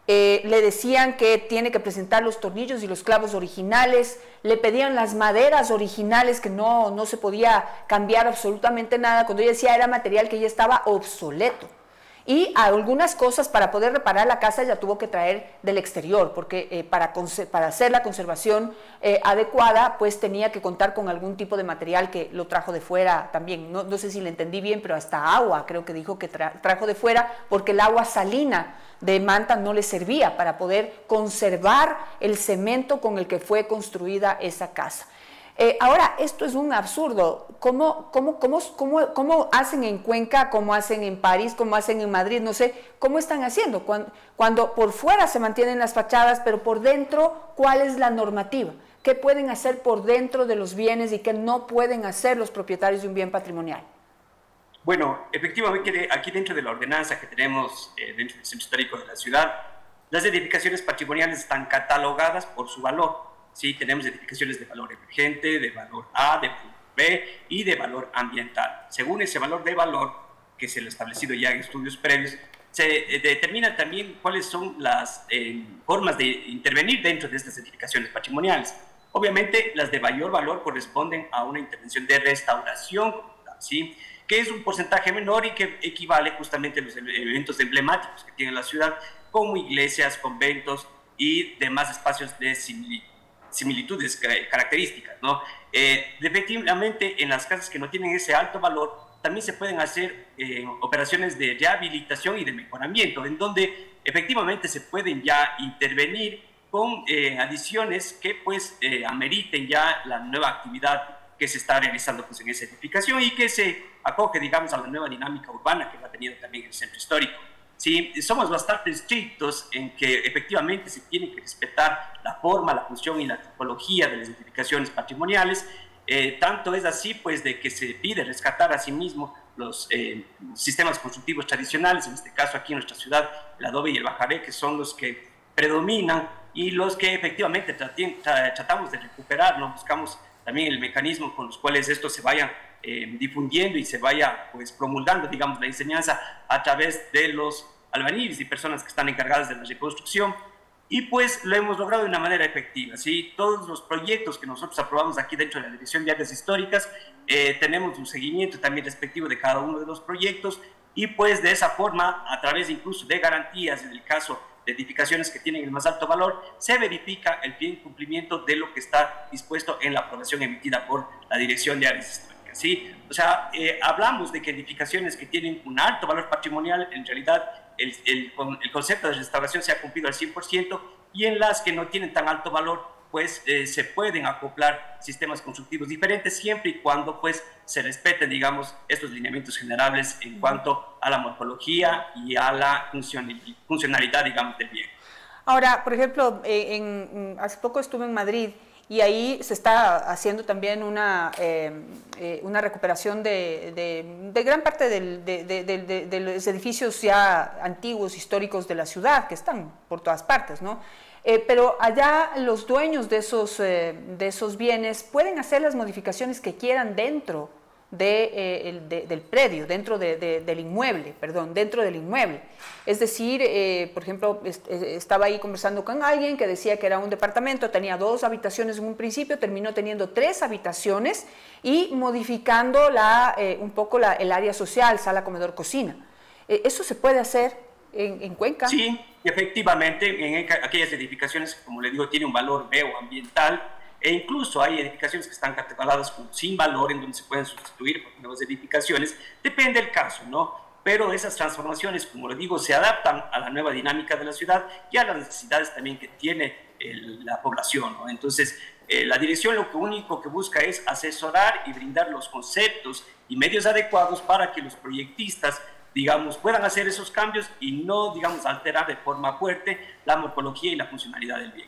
le decían que tiene que presentar los tornillos y los clavos originales, le pedían las maderas originales, que no se podía cambiar absolutamente nada, cuando ella decía era material que ya estaba obsoleto. Y algunas cosas para poder reparar la casa ya tuvo que traer del exterior, porque para hacer la conservación adecuada, pues tenía que contar con algún tipo de material que lo trajo de fuera también. No sé si le entendí bien, pero hasta agua creo que dijo que trajo de fuera, porque el agua salina de Manta no le servía para poder conservar el cemento con el que fue construida esa casa. Ahora, esto es un absurdo. ¿Cómo hacen en Cuenca, cómo hacen en París, cómo hacen en Madrid? No sé, ¿cómo están haciendo? Cuando por fuera se mantienen las fachadas, pero por dentro, ¿cuál es la normativa? ¿Qué pueden hacer por dentro de los bienes y qué no pueden hacer los propietarios de un bien patrimonial? Bueno, efectivamente, aquí dentro de la ordenanza que tenemos dentro del centro histórico de la ciudad, las edificaciones patrimoniales están catalogadas por su valor. Sí, tenemos edificaciones de valor emergente, de valor A, de valor B y de valor ambiental. Según ese valor de valor, que se lo ha establecido ya en estudios previos, se determina también cuáles son las formas de intervenir dentro de estas edificaciones patrimoniales. Obviamente, las de mayor valor corresponden a una intervención de restauración, ¿sí?, que es un porcentaje menor y que equivale justamente a los eventos emblemáticos que tiene la ciudad, como iglesias, conventos y demás espacios de similitudes características, ¿no? Efectivamente, en las casas que no tienen ese alto valor, también se pueden hacer operaciones de rehabilitación y de mejoramiento, en donde efectivamente se pueden ya intervenir con adiciones que pues ameriten ya la nueva actividad que se está realizando pues, en esa edificación y que se acoge, digamos, a la nueva dinámica urbana que va teniendo también el centro histórico. Sí, somos bastante estrictos en que efectivamente se tiene que respetar la forma, la función y la tipología de las edificaciones patrimoniales. Tanto es así, pues, de que se pide rescatar a sí mismo los sistemas constructivos tradicionales, en este caso aquí en nuestra ciudad, el adobe y el bajaré, que son los que predominan y los que efectivamente tratamos de recuperar, ¿no? Buscamos también el mecanismo con los cuales esto se vaya difundiendo y se vaya pues promulgando, digamos, la enseñanza a través de los albañiles y personas que están encargadas de la reconstrucción, y pues lo hemos logrado de una manera efectiva, ¿sí? Todos los proyectos que nosotros aprobamos aquí dentro de la Dirección de Áreas Históricas, tenemos un seguimiento también respectivo de cada uno de los proyectos, y pues de esa forma, a través incluso de garantías, en el caso de edificaciones que tienen el más alto valor, se verifica el bien cumplimiento de lo que está dispuesto en la aprobación emitida por la Dirección de Áreas Históricas. ¿Sí? O sea, hablamos de que edificaciones que tienen un alto valor patrimonial, en realidad el concepto de restauración se ha cumplido al 100%, y en las que no tienen tan alto valor, pues se pueden acoplar sistemas constructivos diferentes siempre y cuando pues se respeten, digamos, estos lineamientos generales en cuanto a la morfología y a la funcionalidad, digamos, del bien. Ahora, por ejemplo, hace poco estuve en Madrid, y ahí se está haciendo también una recuperación de gran parte de los edificios ya antiguos, históricos de la ciudad, que están por todas partes, ¿no? Pero allá los dueños de esos bienes pueden hacer las modificaciones que quieran dentro del predio, dentro del inmueble, perdón, dentro del inmueble. Es decir, por ejemplo, estaba ahí conversando con alguien que decía que era un departamento, tenía 2 habitaciones en un principio, terminó teniendo 3 habitaciones y modificando un poco el área social, sala, comedor, cocina. ¿Eso se puede hacer en Cuenca? Sí, efectivamente, en aquellas edificaciones, como le digo, tiene un valor ambiental. e incluso hay edificaciones que están catalogadas como sin valor, en donde se pueden sustituir por nuevas edificaciones, depende del caso, ¿no? Pero esas transformaciones, como lo digo, se adaptan a la nueva dinámica de la ciudad y a las necesidades también que tiene la población, ¿no? Entonces, la dirección lo único que busca es asesorar y brindar los conceptos y medios adecuados para que los proyectistas, digamos, puedan hacer esos cambios y no, digamos, alterar de forma fuerte la morfología y la funcionalidad del bien.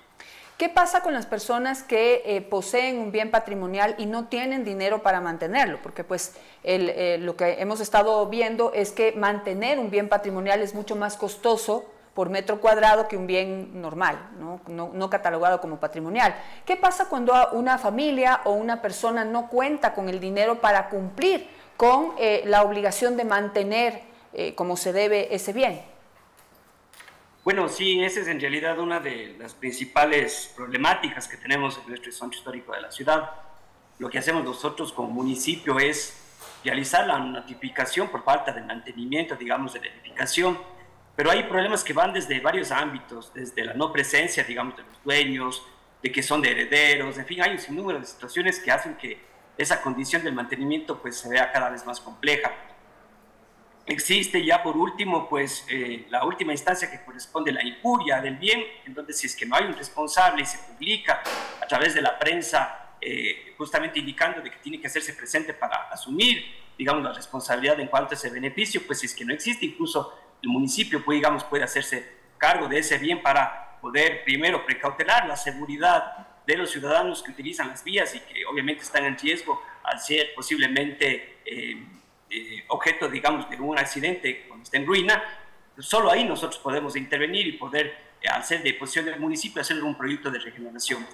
¿Qué pasa con las personas que poseen un bien patrimonial y no tienen dinero para mantenerlo? Porque pues lo que hemos estado viendo es que mantener un bien patrimonial es mucho más costoso por metro cuadrado que un bien normal, no catalogado como patrimonial. ¿Qué pasa cuando una familia o una persona no cuenta con el dinero para cumplir con la obligación de mantener como se debe ese bien? Bueno, sí, esa es en realidad una de las principales problemáticas que tenemos en nuestro centro histórico de la ciudad. Lo que hacemos nosotros como municipio es realizar la notificación por falta de mantenimiento, digamos, de la edificación, pero hay problemas que van desde varios ámbitos, desde la no presencia, digamos, de los dueños, de que son de herederos, en fin, hay un sinnúmero de situaciones que hacen que esa condición del mantenimiento pues se vea cada vez más compleja. Existe ya por último pues la última instancia que corresponde a la injuria del bien, en donde si es que no hay un responsable y se publica a través de la prensa justamente indicando de que tiene que hacerse presente para asumir, digamos, la responsabilidad en cuanto a ese beneficio, pues si es que no existe, incluso el municipio pues, digamos, puede hacerse cargo de ese bien para poder primero precautelar la seguridad de los ciudadanos que utilizan las vías y que obviamente están en riesgo al ser posiblemente objeto, digamos, de un accidente cuando está en ruina. Solo ahí nosotros podemos intervenir y poder, al ser de posición del municipio, hacer un proyecto de regeneración.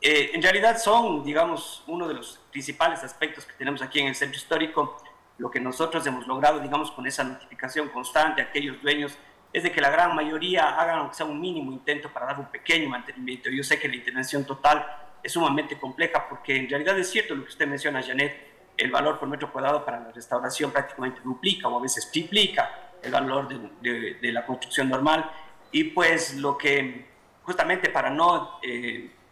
En realidad son, digamos, uno de los principales aspectos que tenemos aquí en el centro histórico. Lo que nosotros hemos logrado, digamos, con esa notificación constante a aquellos dueños es de que la gran mayoría hagan aunque sea un mínimo intento para dar un pequeño mantenimiento. Yo sé que la intervención total es sumamente compleja porque en realidad es cierto lo que usted menciona, Janet, el valor por metro cuadrado para la restauración prácticamente duplica o a veces triplica el valor de la construcción normal, y pues lo que justamente para no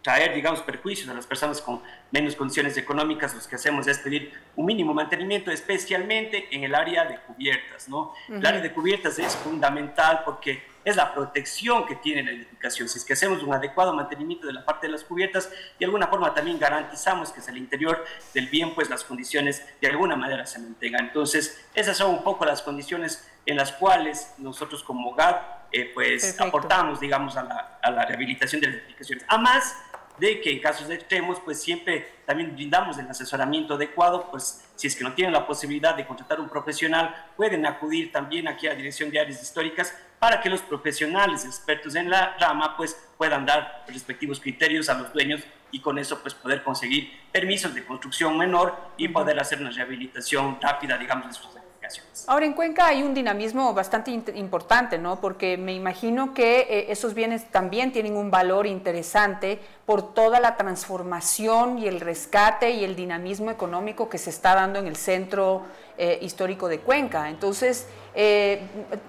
traer, digamos, perjuicios a las personas con menos condiciones económicas, lo que hacemos es pedir un mínimo mantenimiento, especialmente en el área de cubiertas, ¿no? El área de cubiertas es fundamental porque es la protección que tiene la edificación. Si es que hacemos un adecuado mantenimiento de la parte de las cubiertas, de alguna forma también garantizamos que es el interior del bien, pues las condiciones de alguna manera se mantengan. Entonces, esas son un poco las condiciones en las cuales nosotros como GAD pues aportamos, digamos, a la rehabilitación de las edificaciones. Además de que en casos extremos, pues siempre también brindamos el asesoramiento adecuado, pues si es que no tienen la posibilidad de contratar un profesional, pueden acudir también aquí a la Dirección de Áreas Históricas para que los profesionales expertos en la rama pues puedan dar los respectivos criterios a los dueños y con eso pues poder conseguir permisos de construcción menor y poder hacer una rehabilitación rápida, digamos, de sus edificaciones. Ahora, en Cuenca hay un dinamismo bastante importante, ¿no? Porque me imagino que esos bienes también tienen un valor interesante por toda la transformación y el rescate y el dinamismo económico que se está dando en el centro histórico de Cuenca. Entonces,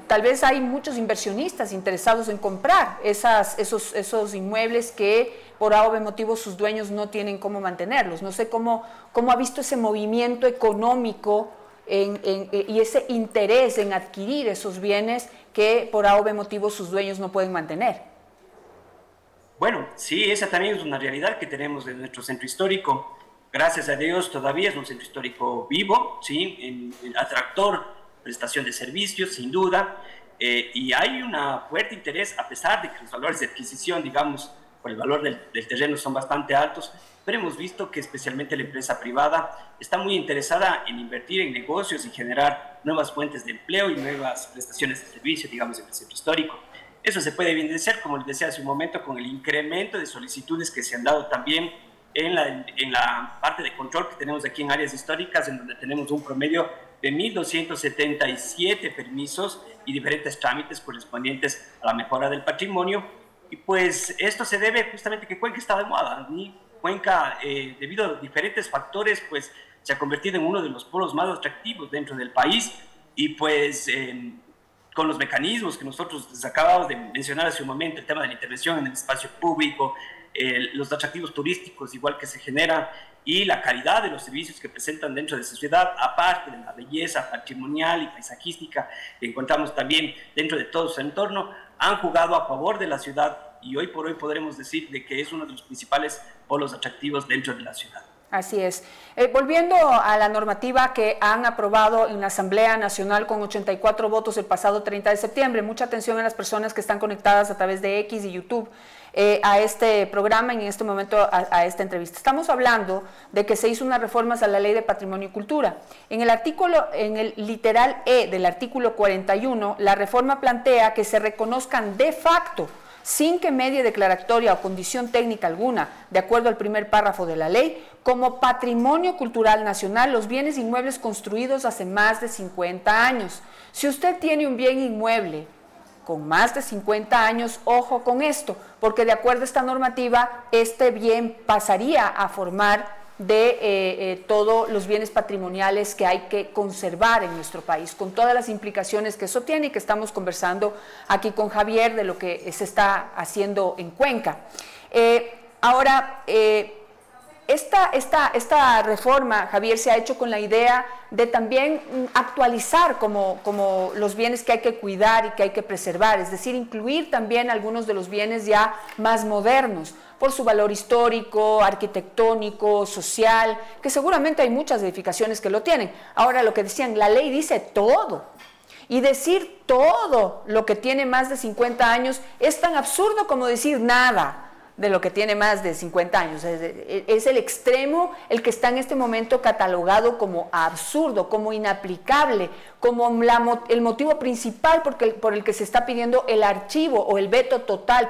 tal vez hay muchos inversionistas interesados en comprar esos inmuebles que por A o B motivos sus dueños no tienen cómo mantenerlos. No sé cómo ha visto ese movimiento económico y ese interés en adquirir esos bienes que por A o B motivos sus dueños no pueden mantener. Bueno, sí, esa también es una realidad que tenemos en nuestro centro histórico. Gracias a Dios todavía es un centro histórico vivo, ¿sí? Atractor, prestación de servicios, sin duda, y hay un fuerte interés, a pesar de que los valores de adquisición, digamos, por el valor del terreno son bastante altos, pero hemos visto que especialmente la empresa privada está muy interesada en invertir en negocios y generar nuevas fuentes de empleo y nuevas prestaciones de servicio, digamos, en el centro histórico. Eso se puede evidenciar, como les decía hace un momento, con el incremento de solicitudes que se han dado también en la parte de control que tenemos aquí en áreas históricas, en donde tenemos un promedio de 1.277 permisos y diferentes trámites correspondientes a la mejora del patrimonio. Y pues esto se debe justamente a que Cuenca está de moda. Cuenca, debido a diferentes factores, pues se ha convertido en uno de los polos más atractivos dentro del país, y pues con los mecanismos que nosotros les acabamos de mencionar hace un momento, el tema de la intervención en el espacio público, los atractivos turísticos igual que se generan y la calidad de los servicios que presentan dentro de esa ciudad, aparte de la belleza patrimonial y paisajística que encontramos también dentro de todo su entorno, han jugado a favor de la ciudad y hoy por hoy podremos decir de que es uno de los principales polos atractivos dentro de la ciudad. Así es. Volviendo a la normativa que han aprobado en la Asamblea Nacional con 84 votos el pasado 30 de septiembre, mucha atención a las personas que están conectadas a través de X y YouTube a este programa y en este momento a esta entrevista. Estamos hablando de que se hizo unas reformas a la Ley de Patrimonio y Cultura. En el literal E del artículo 41, la reforma plantea que se reconozcan de facto, sin que medie declaratoria o condición técnica alguna, de acuerdo al primer párrafo de la ley, como patrimonio cultural nacional los bienes inmuebles construidos hace más de 50 años. Si usted tiene un bien inmueble con más de 50 años, ojo con esto, porque de acuerdo a esta normativa, este bien pasaría a formar de todos los bienes patrimoniales que hay que conservar en nuestro país, con todas las implicaciones que eso tiene y que estamos conversando aquí con Javier de lo que se está haciendo en Cuenca. Ahora, esta reforma, Javier, se ha hecho con la idea de también actualizar como los bienes que hay que cuidar y que hay que preservar, es decir, incluir también algunos de los bienes ya más modernos, por su valor histórico, arquitectónico, social, que seguramente hay muchas edificaciones que lo tienen. Ahora, lo que decían, la ley dice todo, y decir todo lo que tiene más de 50 años es tan absurdo como decir nada de lo que tiene más de 50 años. Es el extremo el que está en este momento catalogado como absurdo, como inaplicable, como el motivo principal por el que se está pidiendo el archivo o el veto total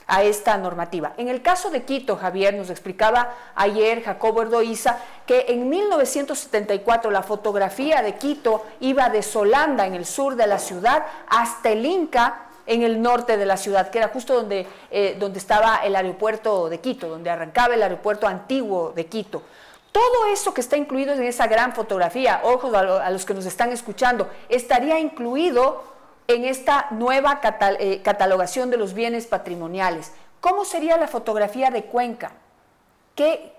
a esta normativa. En el caso de Quito, Javier, nos explicaba ayer Jacobo Erdoiza que en 1974 la fotografía de Quito iba de Solanda, en el sur de la ciudad, hasta el Inca, en el norte de la ciudad, que era justo donde estaba el aeropuerto de Quito, donde arrancaba el aeropuerto antiguo de Quito. Todo eso que está incluido en esa gran fotografía, ojos a los que nos están escuchando, estaría incluido en esta nueva catalogación de los bienes patrimoniales. ¿Cómo sería la fotografía de Cuenca? ¿Qué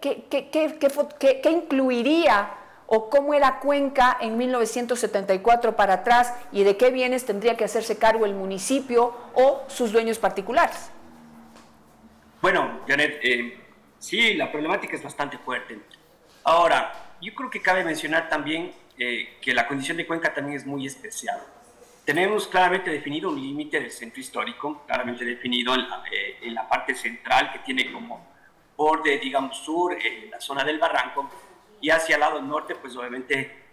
incluiría o cómo era Cuenca en 1974 para atrás y de qué bienes tendría que hacerse cargo el municipio o sus dueños particulares? Bueno, Janet, sí, la problemática es bastante fuerte. Ahora, yo creo que cabe mencionar también que la condición de Cuenca también es muy especial. Tenemos claramente definido un límite del centro histórico, claramente definido en la parte central que tiene como borde, digamos, sur, la zona del Barranco, y hacia el lado norte, pues obviamente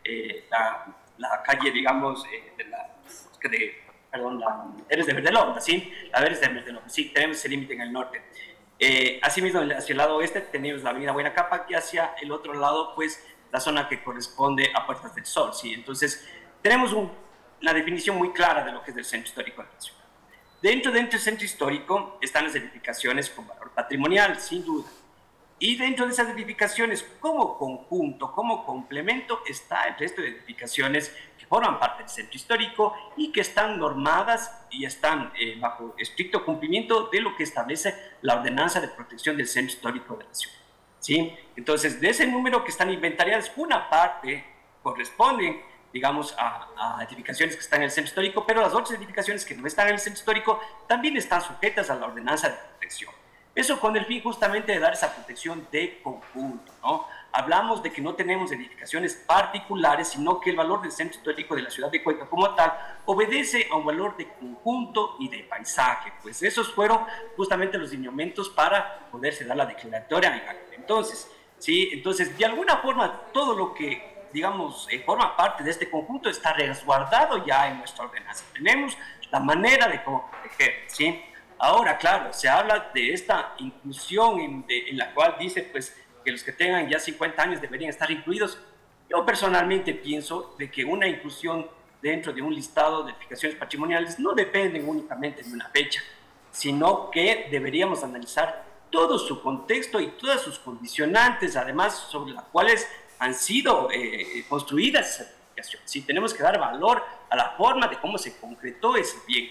la calle, digamos, la Eres de Verdelonda, ¿sí? La Eres de Verdelonda, sí, tenemos ese límite en el norte. Asimismo, hacia el lado oeste tenemos la avenida Buena Capa, y hacia el otro lado, pues, la zona que corresponde a Puertas del Sol, ¿sí? Entonces, tenemos una definición muy clara de lo que es el centro histórico de la ciudad. Dentro del centro histórico están las edificaciones con valor patrimonial, sin duda. Y dentro de esas edificaciones, como conjunto, como complemento, está el resto de edificaciones que forman parte del centro histórico y que están normadas y están bajo estricto cumplimiento de lo que establece la ordenanza de protección del centro histórico de la ciudad, ¿sí? Entonces, de ese número que están inventariadas, una parte corresponden, digamos, a edificaciones que están en el centro histórico, pero las otras edificaciones que no están en el centro histórico también están sujetas a la ordenanza de protección. Eso con el fin justamente de dar esa protección de conjunto, ¿no? Hablamos de que no tenemos edificaciones particulares, sino que el valor del centro histórico de la ciudad de Cuenca como tal obedece a un valor de conjunto y de paisaje. Pues esos fueron justamente los lineamientos para poderse dar la declaratoria en aquel entonces, ¿sí? Entonces, de alguna forma, todo lo que, digamos, forma parte de este conjunto está resguardado ya en nuestra ordenanza. Tenemos la manera de cómo proteger, ¿sí? Ahora, claro, se habla de esta inclusión en la cual dice, pues, que los que tengan ya 50 años deberían estar incluidos. Yo personalmente pienso de que una inclusión dentro de un listado de edificaciones patrimoniales no depende únicamente de una fecha, sino que deberíamos analizar todo su contexto y todas sus condicionantes, además, sobre las cuales han sido construidas esas edificaciones. Sí, tenemos que dar valor a la forma de cómo se concretó ese bien,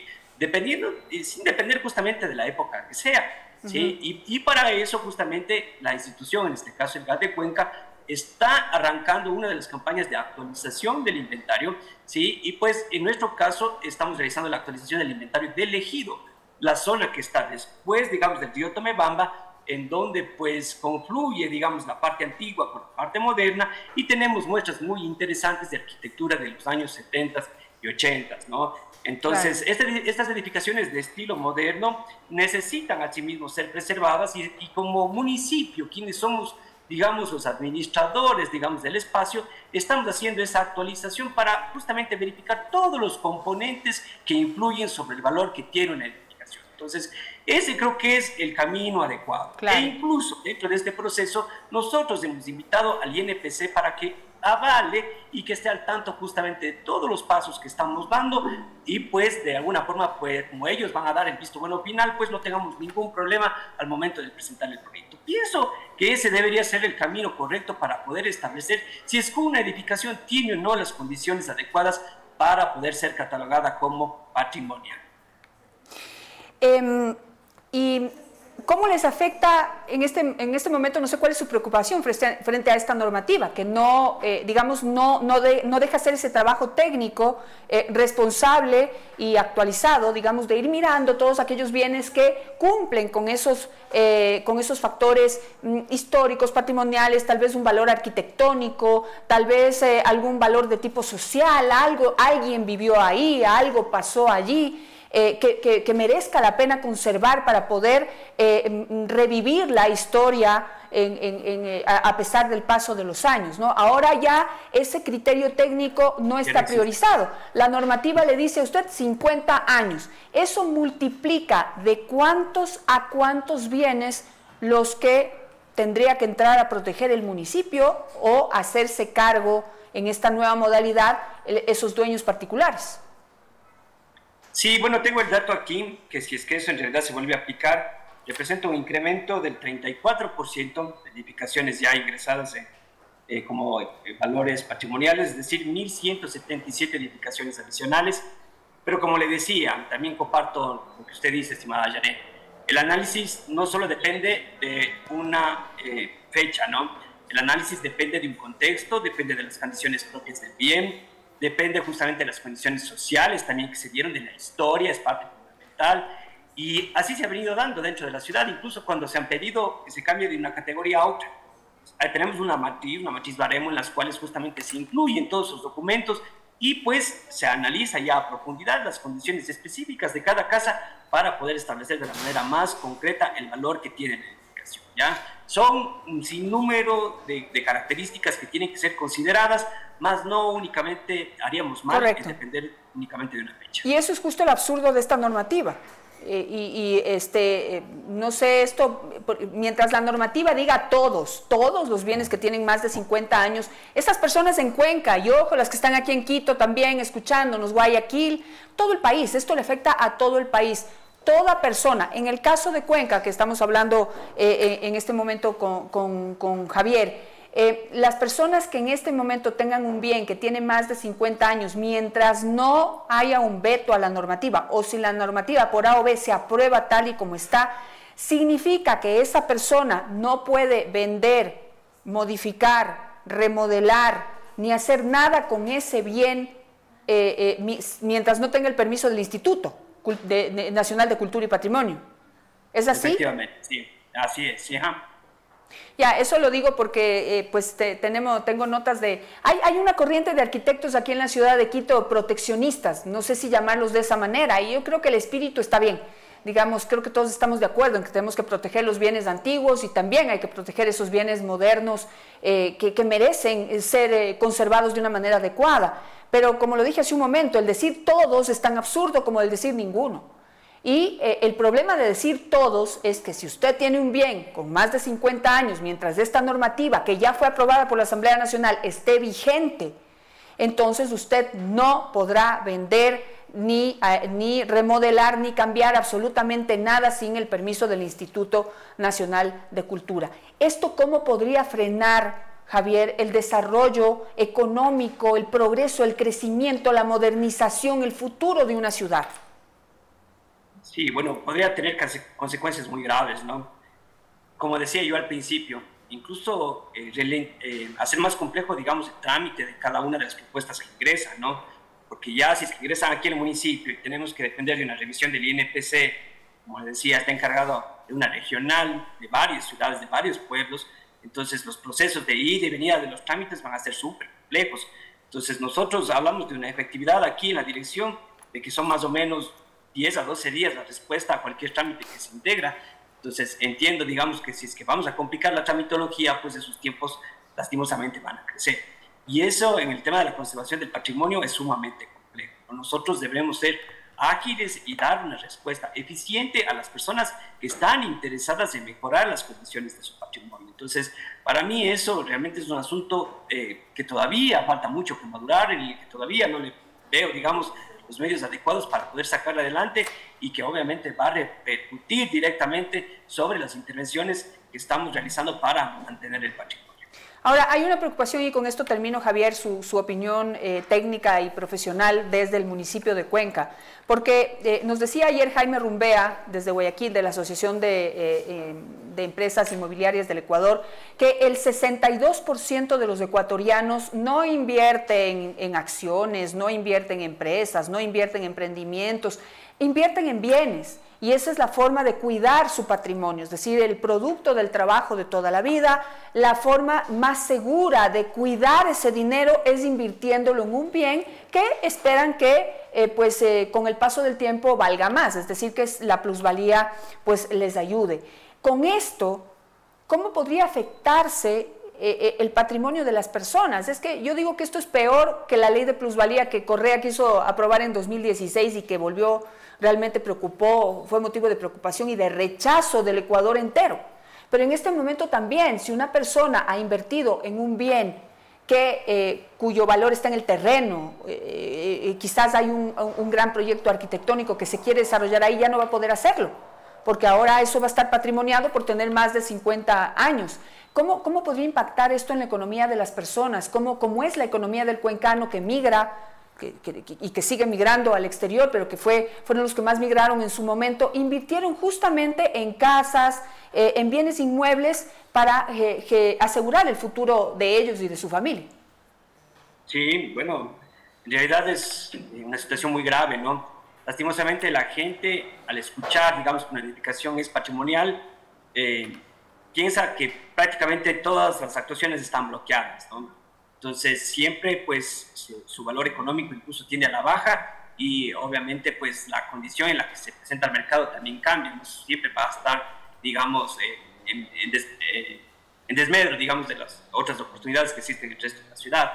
sin depender justamente de la época que sea. ¿sí? Y para eso justamente la institución, en este caso el GAT de Cuenca, está arrancando una de las campañas de actualización del inventario, ¿sí? Y pues en nuestro caso estamos realizando la actualización del inventario del ejido, la zona que está después, digamos, del río Tomebamba, en donde pues confluye, digamos, la parte antigua con la parte moderna, y tenemos muestras muy interesantes de arquitectura de los años 70 y 80, ¿no? Entonces, claro, estas edificaciones de estilo moderno necesitan asimismo ser preservadas, y como municipio, quienes somos, digamos, los administradores, digamos, del espacio, estamos haciendo esa actualización para justamente verificar todos los componentes que influyen sobre el valor que tiene una edificación. Entonces, ese creo que es el camino adecuado. Claro. E incluso dentro de este proceso, nosotros hemos invitado al INPC para que avale y que esté al tanto justamente de todos los pasos que estamos dando, y pues de alguna forma, pues como ellos van a dar el visto bueno final, pues no tengamos ningún problema al momento de presentar el proyecto. Pienso que ese debería ser el camino correcto para poder establecer si es que una edificación tiene o no las condiciones adecuadas para poder ser catalogada como patrimonial. ¿Y cómo les afecta en este momento? No sé cuál es su preocupación frente a esta normativa, que no, digamos, no deja hacer ese trabajo técnico responsable y actualizado, digamos, de ir mirando todos aquellos bienes que cumplen con esos factores históricos, patrimoniales, tal vez un valor arquitectónico, tal vez algún valor de tipo social, alguien vivió ahí, algo pasó allí. Que merezca la pena conservar para poder revivir la historia a pesar del paso de los años, ¿no? Ahora ya ese criterio técnico no está priorizado. La normativa le dice a usted 50 años. Eso multiplica de cuántos a cuántos bienes los que tendría que entrar a proteger el municipio o hacerse cargo en esta nueva modalidad esos dueños particulares. Sí, bueno, tengo el dato aquí, que si es que eso en realidad se vuelve a aplicar, representa un incremento del 34% de edificaciones ya ingresadas como valores patrimoniales, es decir, 1.177 edificaciones adicionales. Pero como le decía, también comparto lo que usted dice, estimada Janet, el análisis no solo depende de una fecha, ¿no? El análisis depende de un contexto, depende de las condiciones propias del bien, depende justamente de las condiciones sociales también que se dieron, de la historia, es parte fundamental, y así se ha venido dando dentro de la ciudad, incluso cuando se han pedido que se cambie de una categoría a otra. Ahí tenemos una matriz baremo en las cuales justamente se incluyen todos esos documentos, y pues se analiza ya a profundidad las condiciones específicas de cada casa para poder establecer de la manera más concreta el valor que tiene la edificación, ¿ya? Son un sinnúmero de características que tienen que ser consideradas, más no únicamente haríamos mal en depender únicamente de una fecha. Y eso es justo el absurdo de esta normativa. No sé, mientras la normativa diga todos los bienes que tienen más de 50 años, esas personas en Cuenca, y ojo, las que están aquí en Quito también escuchándonos, Guayaquil, todo el país, esto le afecta a todo el país. Toda persona, en el caso de Cuenca, que estamos hablando en este momento con Javier, las personas que en este momento tengan un bien que tiene más de 50 años, mientras no haya un veto a la normativa, o si la normativa por A o B se aprueba tal y como está, significa que esa persona no puede vender, modificar, remodelar, ni hacer nada con ese bien mientras no tenga el permiso del Instituto Nacional de Cultura y Patrimonio. ¿Es así? Efectivamente, sí, así es, sí, ajá. Ya, eso lo digo porque tengo notas de... Hay una corriente de arquitectos aquí en la ciudad de Quito proteccionistas, no sé si llamarlos de esa manera, y yo creo que el espíritu está bien. Digamos, creo que todos estamos de acuerdo en que tenemos que proteger los bienes antiguos, y también hay que proteger esos bienes modernos que merecen ser conservados de una manera adecuada. Pero como lo dije hace un momento, el decir todos es tan absurdo como el decir ninguno. Y el problema de decir todos es que si usted tiene un bien con más de 50 años, mientras esta normativa que ya fue aprobada por la Asamblea Nacional esté vigente, entonces usted no podrá vender ni remodelar ni cambiar absolutamente nada sin el permiso del Instituto Nacional de Cultura. ¿Esto cómo podría frenar, Javier, el desarrollo económico, el progreso, el crecimiento, la modernización, el futuro de una ciudad? Sí, bueno, podría tener consecuencias muy graves, ¿no? Como decía yo al principio, incluso hacer más complejo, digamos, el trámite de cada una de las propuestas que ingresan, ¿no? Porque ya si es que ingresan aquí en el municipio y tenemos que depender de una revisión del INPC, como les decía, está encargado de una regional, de varias ciudades, de varios pueblos, entonces los procesos de ida y venida de los trámites van a ser súper complejos. Entonces nosotros hablamos de una efectividad aquí en la dirección, de que son más o menos 10 a 12 días la respuesta a cualquier trámite que se integra. Entonces entiendo, digamos, que si es que vamos a complicar la tramitología, pues esos tiempos lastimosamente van a crecer. Y eso en el tema de la conservación del patrimonio es sumamente complejo. Nosotros debemos ser ágiles y dar una respuesta eficiente a las personas que están interesadas en mejorar las condiciones de su patrimonio. Entonces, para mí eso realmente es un asunto que todavía falta mucho que madurar y que todavía no le veo, digamos, los medios adecuados para poder sacarla adelante y que obviamente va a repercutir directamente sobre las intervenciones que estamos realizando para mantener el patrimonio. Ahora, hay una preocupación, y con esto termino, Javier, su opinión técnica y profesional desde el municipio de Cuenca, porque nos decía ayer Jaime Rumbea, desde Guayaquil, de la Asociación de Empresas Inmobiliarias del Ecuador, que el 62% de los ecuatorianos no invierten en acciones, no invierten en empresas, no invierten en emprendimientos, invierten en bienes. Y esa es la forma de cuidar su patrimonio, es decir, el producto del trabajo de toda la vida. La forma más segura de cuidar ese dinero es invirtiéndolo en un bien que esperan que con el paso del tiempo valga más, es decir, que la plusvalía pues les ayude. Con esto, ¿cómo podría afectarse el patrimonio de las personas? Es que yo digo que esto es peor que la ley de plusvalía que Correa quiso aprobar en 2016 y que realmente fue motivo de preocupación y de rechazo del Ecuador entero. Pero en este momento también, si una persona ha invertido en un bien cuyo valor está en el terreno, quizás hay un gran proyecto arquitectónico que se quiere desarrollar ahí, ya no va a poder hacerlo, porque ahora eso va a estar patrimoniado por tener más de 50 años. ¿Cómo podría impactar esto en la economía de las personas? ¿Cómo es la economía del cuencano que migra y que sigue migrando al exterior, pero que fueron los que más migraron en su momento? Invirtieron justamente en casas, en bienes inmuebles para asegurar el futuro de ellos y de su familia. Sí, bueno, en realidad es una situación muy grave, ¿no? Lastimosamente la gente, al escuchar, digamos, que una edificación es patrimonial, piensa que prácticamente todas las actuaciones están bloqueadas, ¿no? Entonces siempre pues su valor económico incluso tiende a la baja y obviamente pues la condición en la que se presenta al mercado también cambia, ¿no? Siempre va a estar, digamos, en desmedro, digamos, de las otras oportunidades que existen en el resto de la ciudad.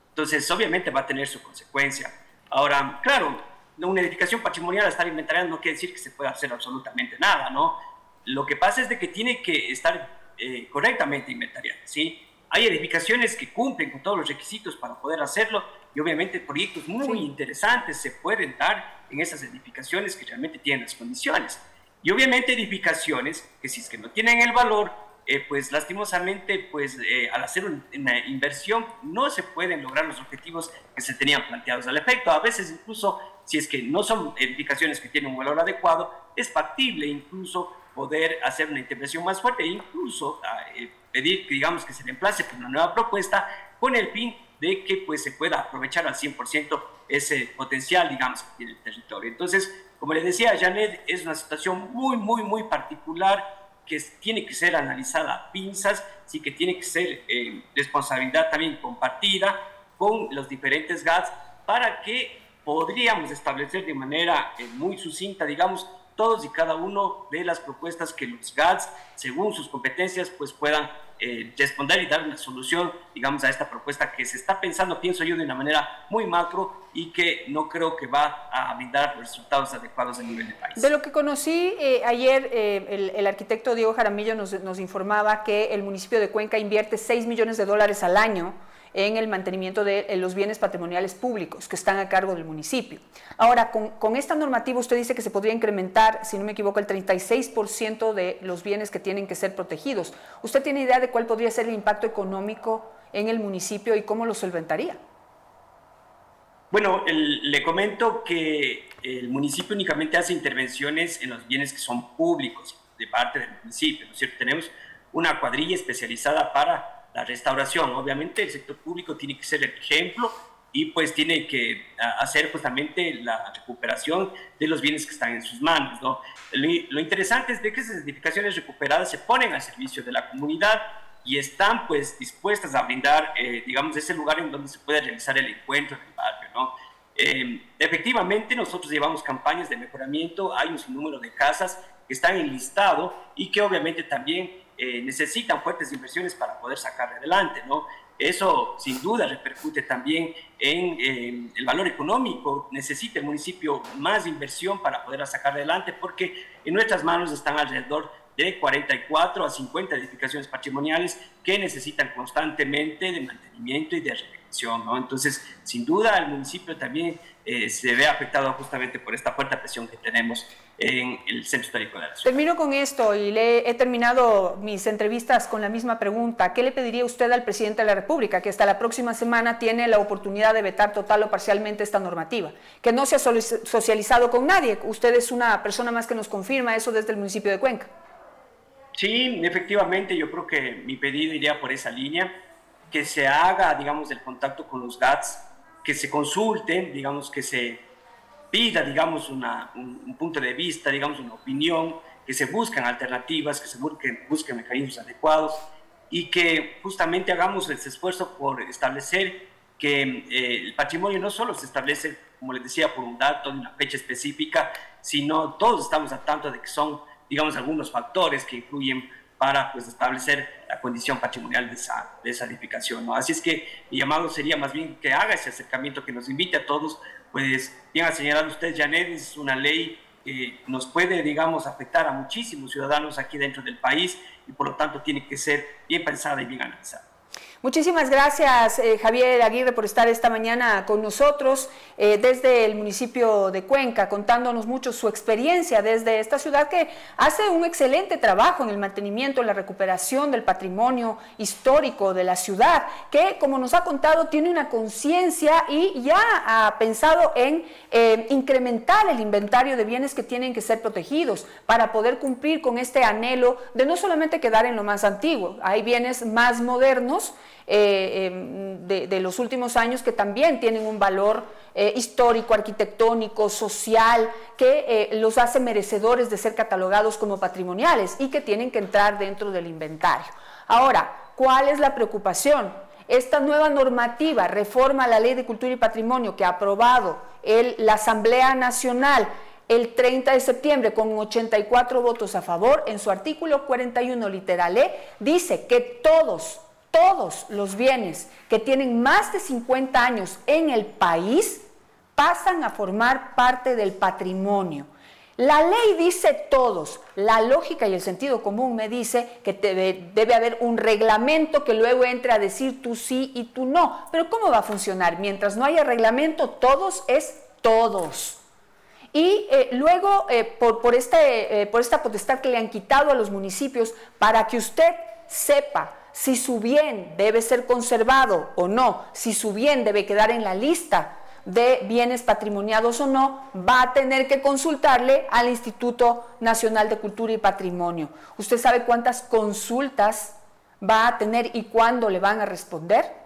Entonces obviamente va a tener su consecuencia. Ahora, claro, una edificación patrimonial al estar inventariada no quiere decir que se pueda hacer absolutamente nada, ¿no? Lo que pasa es de que tiene que estar correctamente inventariada, ¿sí? Hay edificaciones que cumplen con todos los requisitos para poder hacerlo y obviamente proyectos muy interesantes se pueden dar en esas edificaciones que realmente tienen las condiciones. Y obviamente edificaciones que si es que no tienen el valor, pues lastimosamente pues, al hacer una inversión no se pueden lograr los objetivos que se tenían planteados al efecto. A veces incluso si es que no son edificaciones que tienen un valor adecuado, es factible incluso poder hacer una intervención más fuerte e incluso pedir que digamos que se reemplace por una nueva propuesta con el fin de que pues se pueda aprovechar al 100% ese potencial digamos que tiene el territorio. Entonces, como les decía Janet, es una situación muy particular que tiene que ser analizada a pinzas, sí que tiene que ser responsabilidad también compartida con los diferentes GATS para que podríamos establecer de manera muy sucinta, digamos, todos y cada uno de las propuestas que los GATS, según sus competencias, pues puedan responder y dar una solución, digamos, a esta propuesta que se está pensando, pienso yo, de una manera muy macro y que no creo que va a brindar los resultados adecuados a nivel de país. De lo que conocí ayer, el arquitecto Diego Jaramillo nos informaba que el municipio de Cuenca invierte $6 millones al año en el mantenimiento de los bienes patrimoniales públicos que están a cargo del municipio. Ahora, con esta normativa usted dice que se podría incrementar, si no me equivoco, el 36% de los bienes que tienen que ser protegidos. ¿Usted tiene idea de cuál podría ser el impacto económico en el municipio y cómo lo solventaría? Bueno, le comento que el municipio únicamente hace intervenciones en los bienes que son públicos de parte del municipio, ¿no es cierto? Tenemos una cuadrilla especializada para la restauración. Obviamente el sector público tiene que ser el ejemplo y pues tiene que hacer justamente la recuperación de los bienes que están en sus manos, ¿no? Lo interesante es de que esas edificaciones recuperadas se ponen al servicio de la comunidad y están pues dispuestas a brindar, digamos, ese lugar en donde se puede realizar el encuentro en el barrio, ¿no? Efectivamente, nosotros llevamos campañas de mejoramiento, hay un sinnúmero de casas que están en listado y que obviamente también necesitan fuertes inversiones para poder sacar adelante, ¿no? Eso sin duda repercute también en el valor económico. Necesita el municipio más inversión para poder sacar adelante porque en nuestras manos están alrededor de 44 a 50 edificaciones patrimoniales que necesitan constantemente de mantenimiento y de revisión, ¿no? Entonces, sin duda, el municipio también se ve afectado justamente por esta fuerte presión que tenemos en el centro histórico de la ciudad. Termino con esto y he terminado mis entrevistas con la misma pregunta. ¿Qué le pediría usted al presidente de la República, que hasta la próxima semana tiene la oportunidad de vetar total o parcialmente esta normativa? Que no se ha socializado con nadie. Usted es una persona más que nos confirma eso desde el municipio de Cuenca. Sí, efectivamente, yo creo que mi pedido iría por esa línea, que se haga, digamos, el contacto con los GATS, que se consulten, digamos, que se pida, digamos, un punto de vista, digamos, una opinión, que se busquen alternativas, que se busquen mecanismos adecuados y que justamente hagamos ese esfuerzo por establecer que el patrimonio no solo se establece, como les decía, por un dato, una fecha específica, sino todos estamos al tanto de que son, digamos, algunos factores que influyen para pues, establecer la condición patrimonial de esa edificación, ¿no? Así es que mi llamado sería más bien que haga ese acercamiento, que nos invite a todos, pues bien ha señalado usted, Janet, es una ley que nos puede, digamos, afectar a muchísimos ciudadanos aquí dentro del país y por lo tanto tiene que ser bien pensada y bien analizada. Muchísimas gracias, Javier Aguirre, por estar esta mañana con nosotros desde el municipio de Cuenca, contándonos mucho su experiencia desde esta ciudad que hace un excelente trabajo en el mantenimiento, en la recuperación del patrimonio histórico de la ciudad, que, como nos ha contado, tiene una conciencia y ya ha pensado en incrementar el inventario de bienes que tienen que ser protegidos para poder cumplir con este anhelo de no solamente quedar en lo más antiguo, hay bienes más modernos de los últimos años que también tienen un valor histórico, arquitectónico, social, que los hace merecedores de ser catalogados como patrimoniales y que tienen que entrar dentro del inventario. Ahora, ¿cuál es la preocupación? Esta nueva normativa reforma la Ley de Cultura y Patrimonio que ha aprobado la Asamblea Nacional el 30 de septiembre con 84 votos a favor. En su artículo 41 literal E dice que todos los bienes que tienen más de 50 años en el país pasan a formar parte del patrimonio. La ley dice todos, la lógica y el sentido común me dice que debe haber un reglamento que luego entre a decir tú sí y tú no. Pero ¿cómo va a funcionar? Mientras no haya reglamento, todos es todos. Y luego, por esta potestad que le han quitado a los municipios para que usted sepa si su bien debe ser conservado o no, si su bien debe quedar en la lista de bienes patrimoniados o no, va a tener que consultarle al Instituto Nacional de Cultura y Patrimonio. ¿Usted sabe cuántas consultas va a tener y cuándo le van a responder?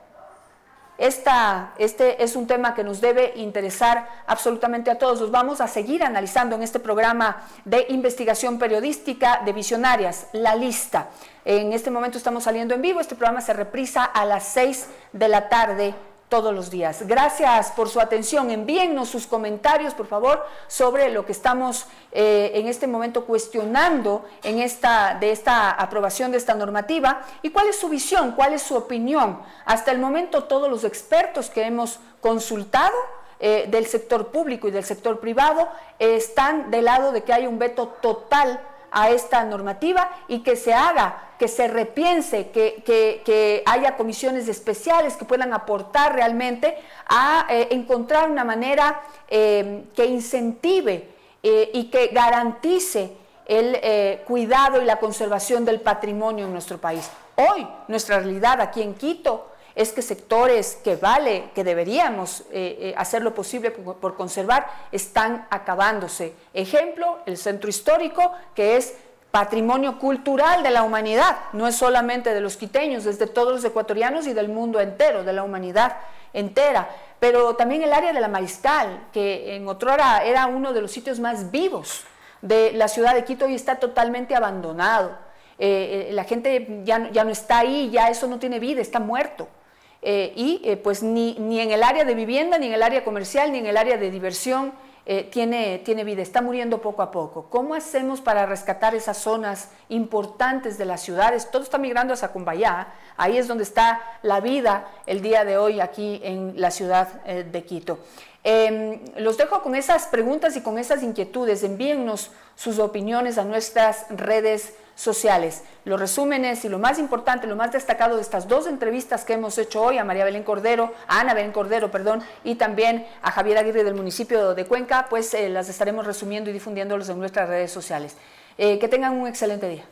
Este es un tema que nos debe interesar absolutamente a todos. Los vamos a seguir analizando en este programa de investigación periodística de Visionarias, La Lista. En este momento estamos saliendo en vivo, este programa se reprisa a las 6 de la tarde todos los días. Gracias por su atención. Envíennos sus comentarios, por favor, sobre lo que estamos en este momento cuestionando de esta aprobación de esta normativa y cuál es su visión, cuál es su opinión. Hasta el momento todos los expertos que hemos consultado del sector público y del sector privado están del lado de que hay un veto total a esta normativa y que se haga, que se repiense, que haya comisiones especiales que puedan aportar realmente a encontrar una manera que incentive y que garantice el cuidado y la conservación del patrimonio en nuestro país. Hoy, nuestra realidad aquí en Quito es que sectores que deberíamos hacer lo posible por conservar, están acabándose. Ejemplo, el centro histórico, que es patrimonio cultural de la humanidad, no es solamente de los quiteños, es de todos los ecuatorianos y del mundo entero, de la humanidad entera. Pero también el área de la Mariscal, que en otrora era uno de los sitios más vivos de la ciudad de Quito, y está totalmente abandonado. La gente ya no está ahí, ya eso no tiene vida, está muerto. Pues ni en el área de vivienda, ni en el área comercial, ni en el área de diversión tiene vida, está muriendo poco a poco. ¿Cómo hacemos para rescatar esas zonas importantes de las ciudades? Todo está migrando hacia Cumbayá, ahí es donde está la vida el día de hoy aquí en la ciudad de Quito. Los dejo con esas preguntas y con esas inquietudes. Envíennos sus opiniones a nuestras redes sociales. Los resúmenes y lo más importante, lo más destacado de estas dos entrevistas que hemos hecho hoy a Ana Belén Cordero, y también a Javier Aguirre del municipio de Cuenca, pues las estaremos resumiendo y difundiéndolos en nuestras redes sociales. Que tengan un excelente día.